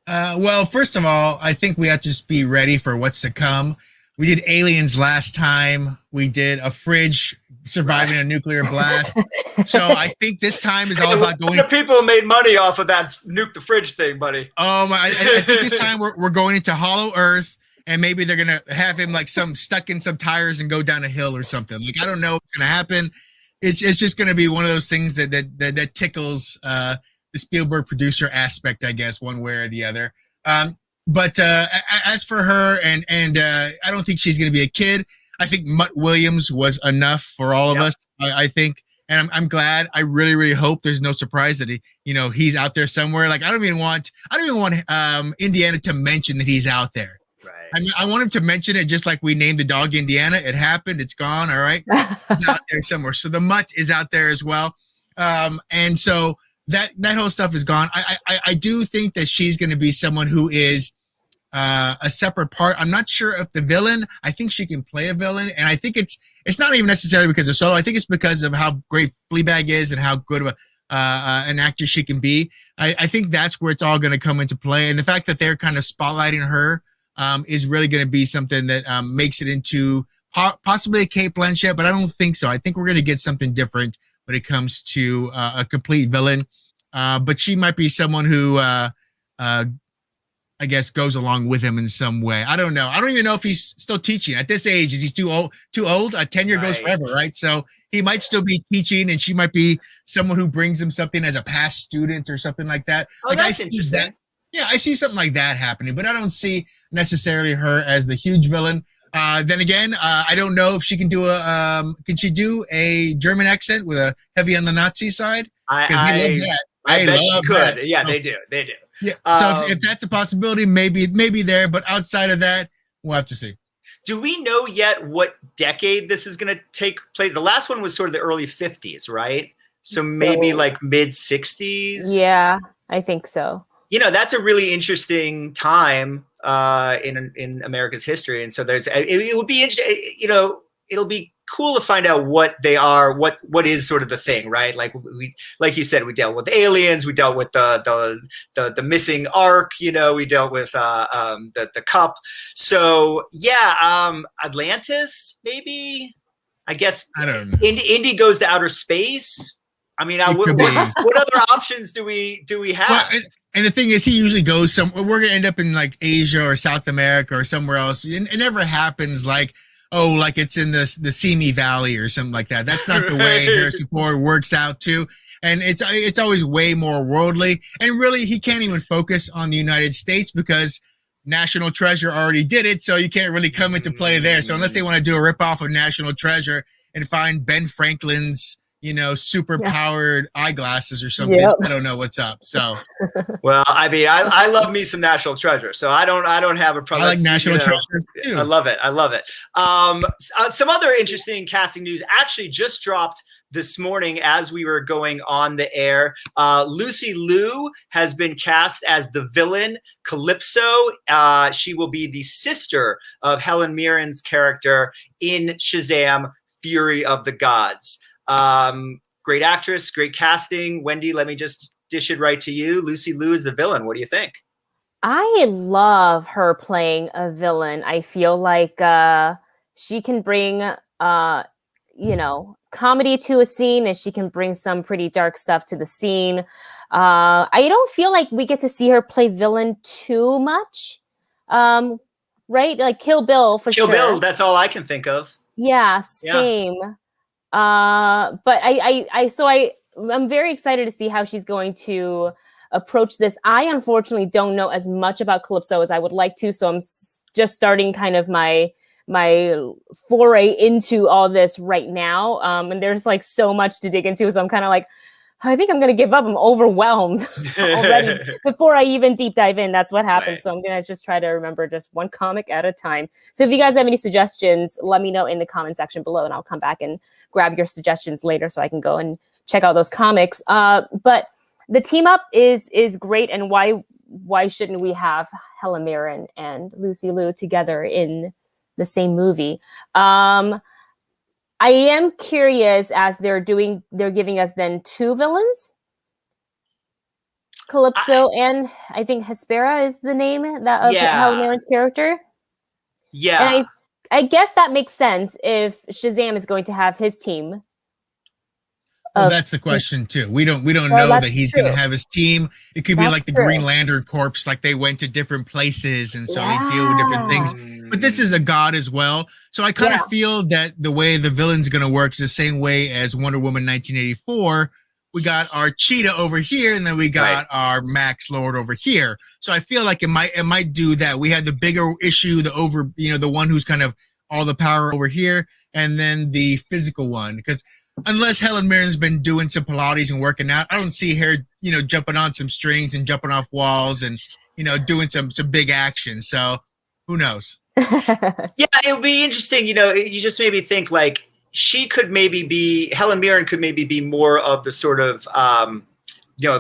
Well, first of all, I think we have to just be ready for what's to come. We did Aliens last time. We did a fridge surviving a nuclear blast. So I think this time is all about going. The people made money off of that nuke the fridge thing, buddy. I think this time we're going into Hollow Earth, and maybe they're gonna have him like stuck in some tires and go down a hill or something. Like I don't know what's gonna happen. It's just gonna be one of those things that tickles the Spielberg producer aspect, I guess, one way or the other. But as for her, and I don't think she's gonna be a kid. I think Mutt Williams was enough for all of us. I think, and I'm glad. I really, really hope there's no surprise that he's out there somewhere. Like I don't even want Indiana to mention that he's out there. Right. I want him to mention it, just like we named the dog Indiana. It happened. It's gone. All right. It's out there somewhere. So the Mutt is out there as well. And so that whole stuff is gone. I do think that she's going to be someone who is a separate part. I'm not sure if the villain. I think she can play a villain, and I think it's not even necessarily because of Solo. I think it's because of how great Fleabag is and how good of an actor she can be. I think that's where it's all going to come into play, and the fact that they're kind of spotlighting her is really going to be something that makes it into possibly a Cate Blanchett, but I don't think so. I think we're going to get something different when it comes to a complete villain. But she might be someone who I guess goes along with him in some way. I don't know. I don't even know if he's still teaching at this age. Is he too old? A tenure goes forever, right? So he might still be teaching, and she might be someone who brings him something as a past student or something like that. Oh, that's interesting. I see something like that happening, but I don't see necessarily her as the huge villain. Then again, I don't know if she can do can she do a German accent with a heavy on the Nazi side? Because we love that. I bet she could. That. Yeah, they do. Yeah. So if that's a possibility, maybe there, but outside of that, we'll have to see. Do we know yet what decade this is going to take place? The last one was sort of the early 50s, right? So maybe like mid 60s. Yeah, I think so. That's a really interesting time in America's history, and so it would be interesting. It'll be cool to find out what they are, what is sort of the thing, right? Like you said, we dealt with aliens, we dealt with the missing ark, we dealt with the cup. So yeah, Atlantis, maybe. I guess I don't know. Indy goes to outer space. I mean, what other options do we have? Well, and the thing is, he usually goes somewhere. We're gonna end up in like Asia or South America or somewhere else. It never happens like it's in the Simi Valley or something like that. That's not the way Harrison Ford works out too. And it's always way more worldly. And really, he can't even focus on the United States because National Treasure already did it. So you can't really come into play there. So unless they want to do a ripoff of National Treasure and find Ben Franklin's super powered eyeglasses or something. Yep. I don't know what's up. So, well, I mean, I love me some National Treasure, so I don't have a problem. I like National Treasure too. I love it. Some other interesting casting news actually just dropped this morning as we were going on the air. Lucy Liu has been cast as the villain, Calypso. She will be the sister of Helen Mirren's character in Shazam, Fury of the Gods. Great actress, great casting. Wendy, let me just dish it right to you. Lucy Liu is the villain. What do you think? I love her playing a villain. I feel like she can bring, comedy to a scene, and she can bring some pretty dark stuff to the scene. I don't feel like we get to see her play villain too much, right? Like Kill Bill for sure. Kill Bill, that's all I can think of. Yeah, same. But I'm very excited to see how she's going to approach this. I unfortunately don't know as much about Calypso as I would like to, so I'm just starting kind of my foray into all this right now. And there's like so much to dig into, so I'm kind of like, I think I'm going to give up. I'm overwhelmed already before I even deep dive in. That's what happens. Right. So I'm going to just try to remember just one comic at a time. So if you guys have any suggestions, let me know in the comment section below, and I'll come back and grab your suggestions later so I can go and check out those comics. But the team up is great. And why shouldn't we have Helen Mirren and Lucy Liu together in the same movie? I am curious, as they're giving us then two villains, Calypso and I think Hespera is the name of Helen Mirren's character. Yeah, and I guess that makes sense if Shazam is going to have his team. Well, that's the question too. We don't know that he's going to have his team. It could be like the Green Lantern Corps, like they went to different places and so they deal with different things. But this is a god as well. So I kind of feel that the way the villain's going to work is the same way as Wonder Woman 1984. We got our Cheetah over here, and then we got our Max Lord over here. So I feel like it might do that. We had the bigger issue, the one who's kind of all the power over here, and then the physical one. Because unless Helen Mirren's been doing some Pilates and working out, I don't see her, jumping on some strings and jumping off walls and, doing some big action. So who knows? Yeah, it would be interesting. You just made me think like Helen Mirren could maybe be more of the sort of,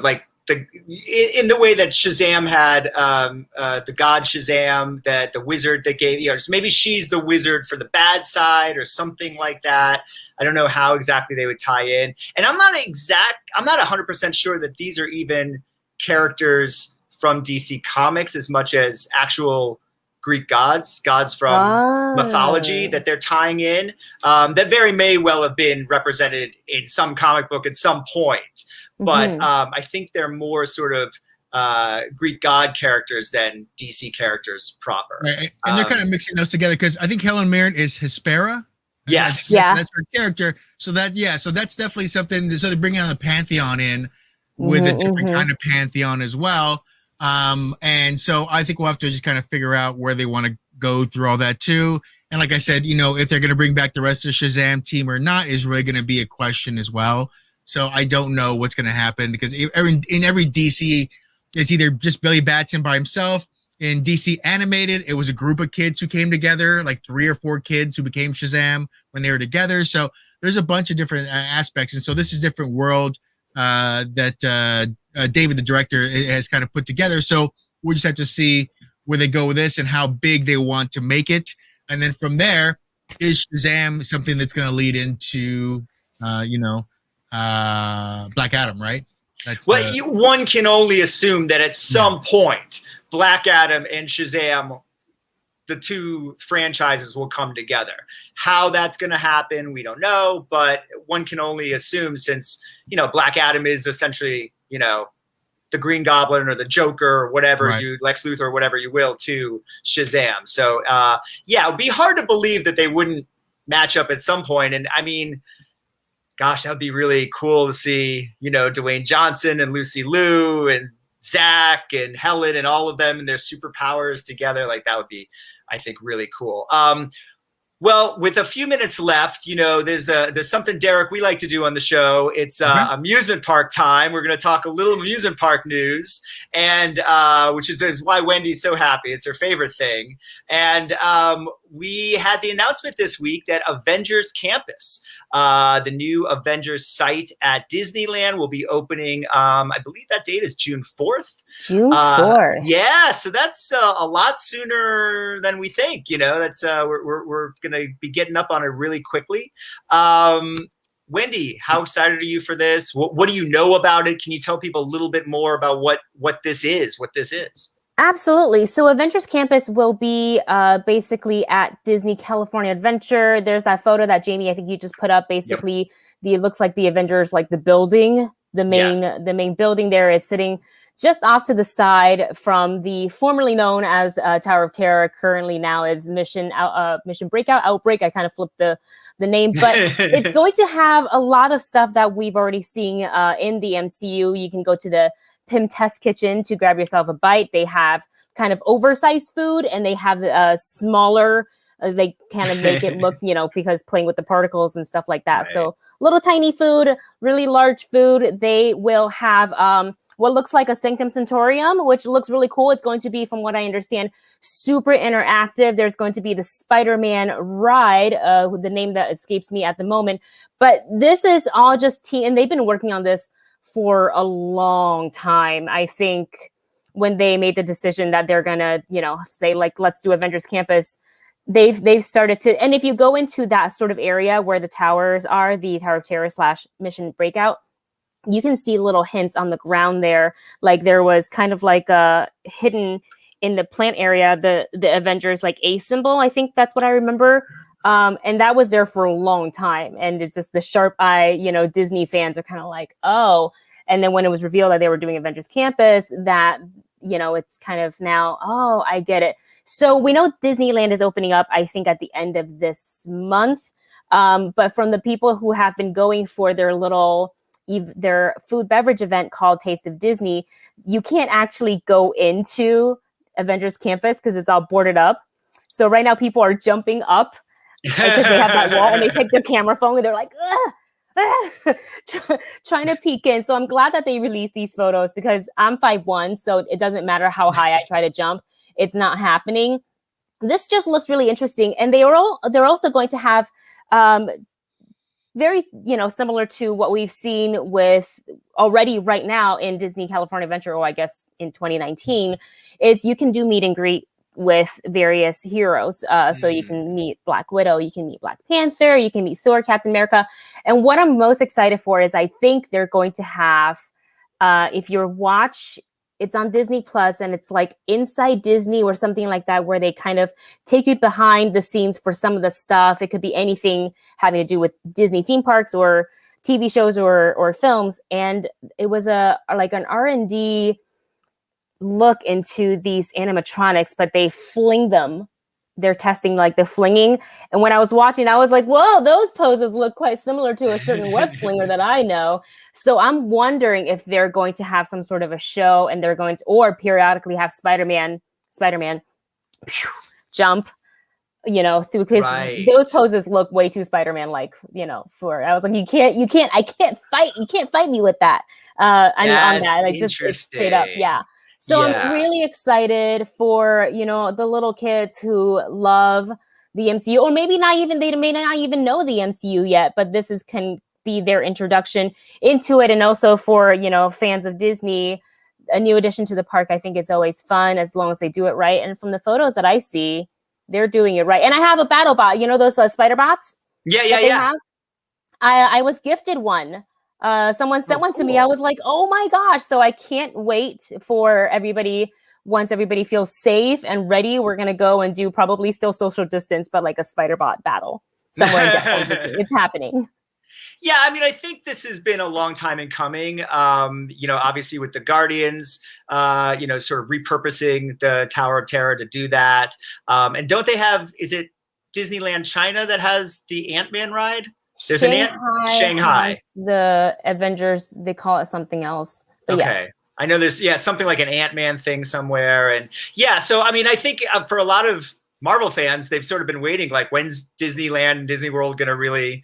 like in the way that Shazam had the god Shazam, that the wizard that gave, so maybe she's the wizard for the bad side or something like that. I don't know how exactly they would tie in. And I'm not 100% sure that these are even characters from DC Comics as much as actual Greek gods from mythology that they're tying in, that very may well have been represented in some comic book at some point. But I think they're more sort of Greek god characters than DC characters proper. Right. And they're kind of mixing those together because I think Helen Mirren is Hespera. Yes. That's her character. So that's definitely something. So they're bringing on the Pantheon in with a different kind of Pantheon as well. And so I think we'll have to just kind of figure out where they want to go through all that too. And like I said, if they're going to bring back the rest of the Shazam team or not is really going to be a question as well. So I don't know what's going to happen because in every DC, it's either just Billy Batson by himself. In DC Animated, it was a group of kids who came together, like 3 or 4 kids who became Shazam when they were together. So there's a bunch of different aspects. And so this is a different world that David, the director, has kind of put together. So we'll just have to see where they go with this and how big they want to make it. And then from there, is Shazam something that's going to lead into, Black Adam, right? One can only assume that at some point, Black Adam and Shazam, the two franchises will come together. How that's going to happen, we don't know, but one can only assume since, Black Adam is essentially, the Green Goblin or the Joker or whatever Lex Luthor or whatever you will to Shazam. So, it would be hard to believe that they wouldn't match up at some point. And I mean, gosh, that would be really cool to see, Dwayne Johnson and Lucy Liu and Zach and Helen and all of them and their superpowers together. Like that would be, I think, really cool. Well, with a few minutes left, there's something, Derek, we like to do on the show. It's amusement park time. We're going to talk a little amusement park news, and which is why Wendy's so happy. It's her favorite thing. And we had the announcement this week that Avengers Campus, the new Avengers site at Disneyland, will be opening. I believe that date is June 4th. June 4th. Yeah, so that's a lot sooner than we think. That's we're going to be getting up on it really quickly. Wendy, how excited are you for this? What do you know about it? Can you tell people a little bit more about what this is? Absolutely. So Avengers Campus will be basically at Disney California Adventure. There's that photo that Jami, I think you just put up. Basically, it looks like the Avengers, like the building, the main building there is sitting just off to the side from the formerly known as Tower of Terror. Currently now is Mission Breakout Outbreak. I kind of flipped the name, but it's going to have a lot of stuff that we've already seen in the MCU. You can go to the Pym Test Kitchen to grab yourself a bite. They have kind of oversized food, and they have smaller. They kind of make it look, because playing with the particles and stuff like that. Right. So little tiny food, really large food. They will have what looks like a Sanctum Sanctorum, which looks really cool. It's going to be, from what I understand, super interactive. There's going to be the Spider-Man ride, the name that escapes me at the moment. But this is all just and they've been working on this for a long time. I think when they made the decision that they're gonna, say let's do Avengers Campus, they've started to. And if you go into that sort of area where the towers are, the Tower of Terror / Mission Breakout, you can see little hints on the ground there. Like there was kind of like a hidden in the plant area, the Avengers A symbol. I think that's what I remember. And that was there for a long time. And it's just the sharp eye, Disney fans are kind of like, oh. And then when it was revealed that they were doing Avengers Campus, that, it's kind of now, oh, I get it. So we know Disneyland is opening up, I think, at the end of this month. But from the people who have been going for their food beverage event called Taste of Disney, you can't actually go into Avengers Campus because it's all boarded up. So right now people are jumping up because they have that wall, and they take their camera phone and they're like, trying to peek in. So I'm glad that they released these photos, because I'm 5'1", so it doesn't matter how high I try to jump, it's not happening. This just looks really interesting, and they're also going to have very similar to what we've seen with already right now in Disney California Adventure, or I guess in 2019, is you can do meet and greet with various heroes. So you can meet Black Widow, you can meet Black Panther, you can meet Thor, Captain America. And what I'm most excited for is I think they're going to have, if you watch, it's on Disney Plus, and it's like Inside Disney or something like that, where they kind of take you behind the scenes for some of the stuff. It could be anything having to do with Disney theme parks or TV shows or films. And it was an R&D look into these animatronics, but they fling them. They're testing the flinging. And when I was watching, I was like, whoa, those poses look quite similar to a certain web slinger that I know. So I'm wondering if they're going to have some sort of a show, and they're going to, or periodically have Spider-Man jump, through, because those poses look way too Spider-Man I was like, you can't fight me with that. On that, just straight up. Yeah. So I'm really excited for, the little kids who love the MCU, or maybe they may not even know the MCU yet, but this can be their introduction into it. And also for, fans of Disney, a new addition to the park. I think it's always fun as long as they do it right. And from the photos that I see, they're doing it right. And I have a battle bot, those spider bots? Yeah. I was gifted one. Someone sent one to me. I was like, oh my gosh. So I can't wait for everybody. Once everybody feels safe and ready, we're going to go and do probably still social distance, but a spider bot battle somewhere in Disney. It's happening. Yeah, I think this has been a long time in coming. Obviously with the Guardians, sort of repurposing the Tower of Terror to do that. And don't they have, is it Disneyland China that has the Ant-Man ride? There's Shanghai. The Avengers, they call it something else. But okay. Yes. I know there's something like an Ant-Man thing somewhere. And so I think for a lot of Marvel fans, they've sort of been waiting, like, when's Disneyland and Disney World going to really,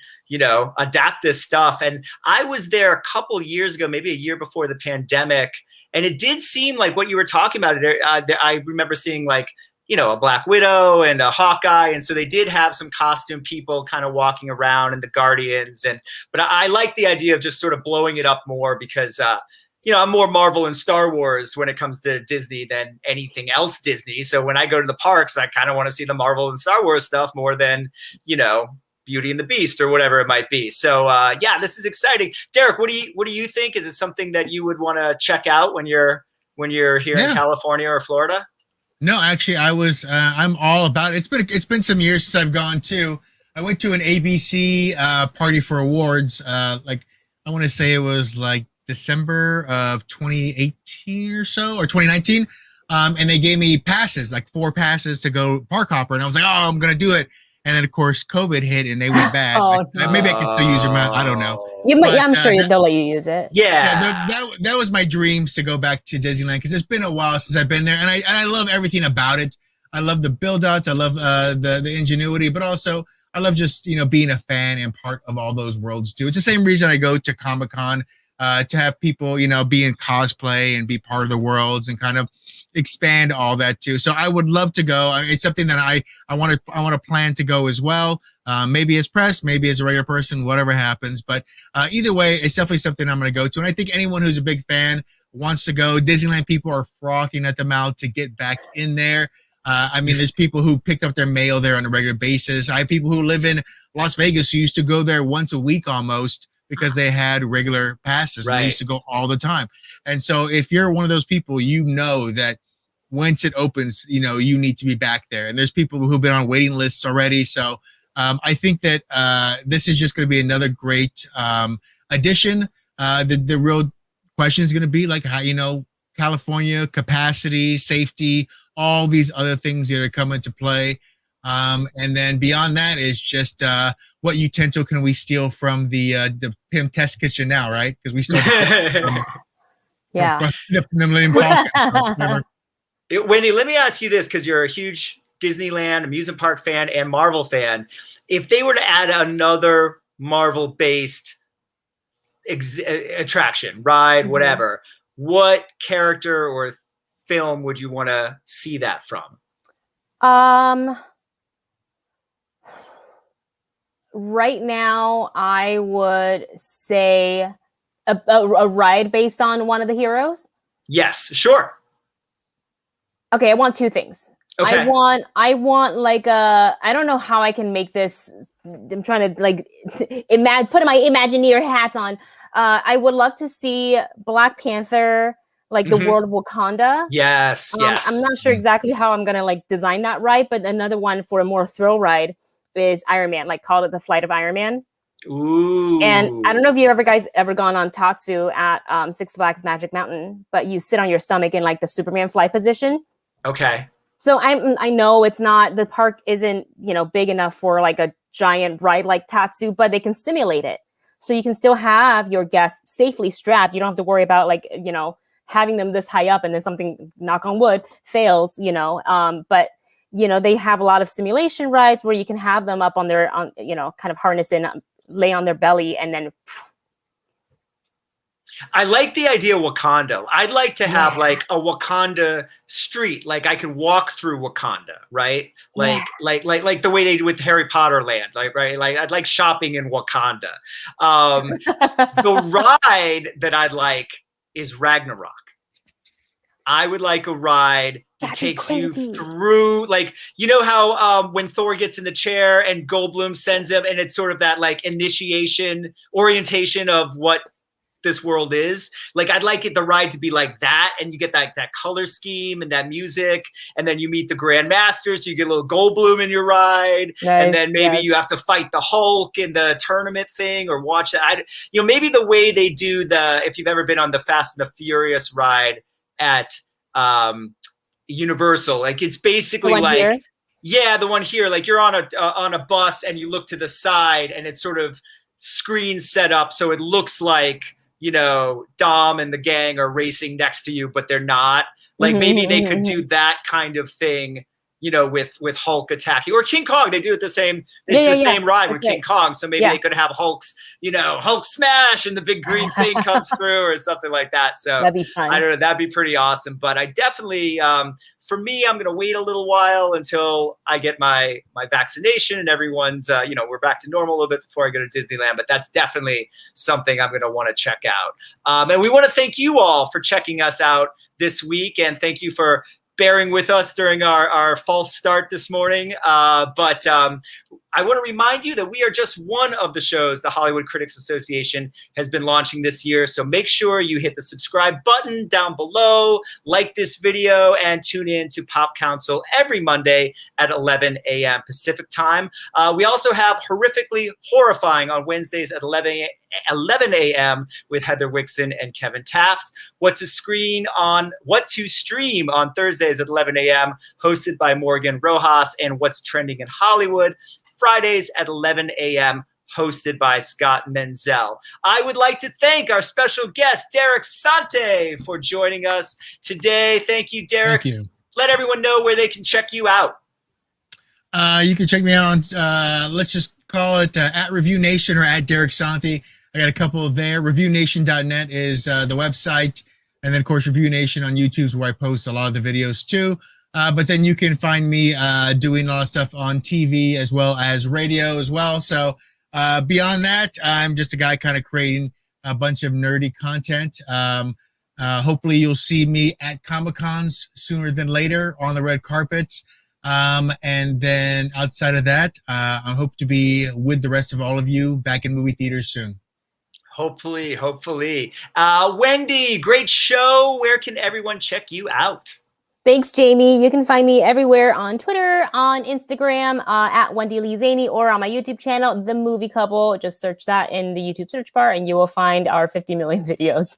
adapt this stuff? And I was there a couple years ago, maybe a year before the pandemic, and it did seem like what you were talking about. I remember seeing, like, a Black Widow and a Hawkeye, and so they did have some costume people kind of walking around, and the Guardians, but I like the idea of just sort of blowing it up more because I'm more Marvel and Star Wars when it comes to Disney than anything else Disney. So when I go to the parks, I kind of want to see the Marvel and Star Wars stuff more than, Beauty and the Beast or whatever it might be. So this is exciting. Derek, what do you think? Is it something that you would want to check out when you're here in California or Florida? No, actually, I'm all about it. It's been some years since I've gone to. I went to an ABC party for awards. I want to say it was like December of 2018 or so, or 2019. And they gave me passes, like 4 passes to go park hopper. And I was like, oh, I'm going to do it. And then, of course, COVID hit and they went bad. Maybe I can still use them. I don't know. I'm sure they'll let you use it. Yeah. That was my dreams, to go back to Disneyland, because it's been a while since I've been there. And I love everything about it. I love the build-outs. I love the ingenuity, but also I love just, being a fan and part of all those worlds too. It's the same reason I go to Comic-Con, to have people, be in cosplay and be part of the worlds and kind of expand all that too. So I would love to go. It's something that I want to plan to go as well. Maybe as press, maybe as a regular person, whatever happens. But either way, it's definitely something I'm going to go to. And I think anyone who's a big fan wants to go. Disneyland people are frothing at the mouth to get back in there. There's people who picked up their mail there on a regular basis. I have people who live in Las Vegas who used to go there once a week almost, because they had regular passes. Right. And they used to go all the time. And so if you're one of those people, that once it opens, you need to be back there. And there's people who've been on waiting lists already. So I think that this is just going to be another great addition. The real question is going to be like how, California, capacity, safety, all these other things that are coming into play. And then beyond that is just what utensil can we steal from the Pym test kitchen now, right? Because we still the Millennium Falcon. Wendy, let me ask you this, because you're a huge Disneyland amusement park fan and Marvel fan. If they were to add another Marvel-based attraction, ride, whatever, what character or film would you want to see that from? Right now, I would say a ride based on one of the heroes. Yes, sure. Okay, I want 2 things. Okay. I want like I don't know how I can make this. I'm trying to like put my Imagineer hat on. I would love to see Black Panther, like the world of Wakanda. Yes, yes. I'm not sure exactly how I'm gonna like design that ride, but another one for a more thrill ride is Iron Man, like called it the Flight of Iron Man. Ooh. And I don't know if you ever gone on Tatsu at Six Flags Magic Mountain, but you sit on your stomach in like the Superman fly position. Okay. So I know it's not, the park isn't, big enough for like a giant ride like Tatsu, but they can simulate it. So you can still have your guests safely strapped. You don't have to worry about like, having them this high up and then something, knock on wood, fails, but they have a lot of simulation rides where you can have them up on their, kind of harness and lay on their belly and then. I like the idea of Wakanda. I'd like to have like a Wakanda street. Like I could walk through Wakanda, right? Like the way they do with Harry Potter Land, right? Like I'd like shopping in Wakanda. The ride that I'd like is Ragnarok. I would like a ride that takes you through, like, how when Thor gets in the chair and Goldblum sends him, and it's sort of that like initiation orientation of what this world is. Like I'd like the ride to be like that, and you get that color scheme and that music, and then you meet the Grand Master, so you get a little Goldblum in your ride, and then maybe you have to fight the Hulk in the tournament thing or watch that. Maybe the way they do if you've ever been on the Fast and the Furious ride at Universal, like it's basically like here? Yeah, the one here, like you're on a bus and you look to the side and it's sort of screen set up so it looks like Dom and the gang are racing next to you, but they're not. Like maybe they could do that kind of thing with Hulk attacking, or King Kong. They do it the same. It's the same ride with King Kong. So maybe they could have Hulk's, Hulk smash and the big green thing comes through or something like that. So that'd be fun. I don't know. That'd be pretty awesome. But I definitely, for me, I'm going to wait a little while until I get my vaccination and everyone's, we're back to normal a little bit before I go to Disneyland. But that's definitely something I'm going to want to check out. And we want to thank you all for checking us out this week. And thank you for bearing with us during our false start this morning. But I want to remind you that we are just one of the shows the Hollywood Critics Association has been launching this year. So make sure you hit the subscribe button down below, like this video, and tune in to Pop Council every Monday at 11 a.m. Pacific time. We also have Horrifically Horrifying on Wednesdays at 11 a.m. with Heather Wixon and Kevin Taft. What to stream on Thursdays at 11 a.m. hosted by Morgan Rojas, and What's Trending in Hollywood Fridays at 11 a.m. hosted by Scott Menzel. I would like to thank our special guest, Derek Sante, for joining us today. Thank you, Derek. Thank you. Let everyone know where they can check you out. You can check me out on, let's just call it at Review Nation or at Derek Sante. I got a couple there. ReviewNation.net is the website. And then, of course, Review Nation on YouTube is where I post a lot of the videos, too. But then you can find me doing a lot of stuff on TV as well as radio as well. So beyond that, I'm just a guy kind of creating a bunch of nerdy content. Hopefully you'll see me at Comic-Cons sooner than later on the red carpets. And then outside of that, I hope to be with the rest of all of you back in movie theaters soon. Hopefully. Wendy, great show. Where can everyone check you out? Thanks, Jami. You can find me everywhere on Twitter, on Instagram, at Wendy Lee Szany, or on my YouTube channel, The Movie Couple. Just search that in the YouTube search bar, and you will find our 50 million videos.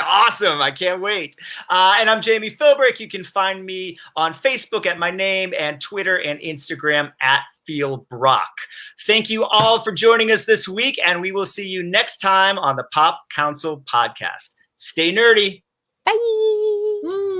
Awesome. I can't wait. And I'm Jami Philbrick. You can find me on Facebook at my name, and Twitter and Instagram at Philbrick. Thank you all for joining us this week, and we will see you next time on the Pop Council podcast. Stay nerdy. Bye.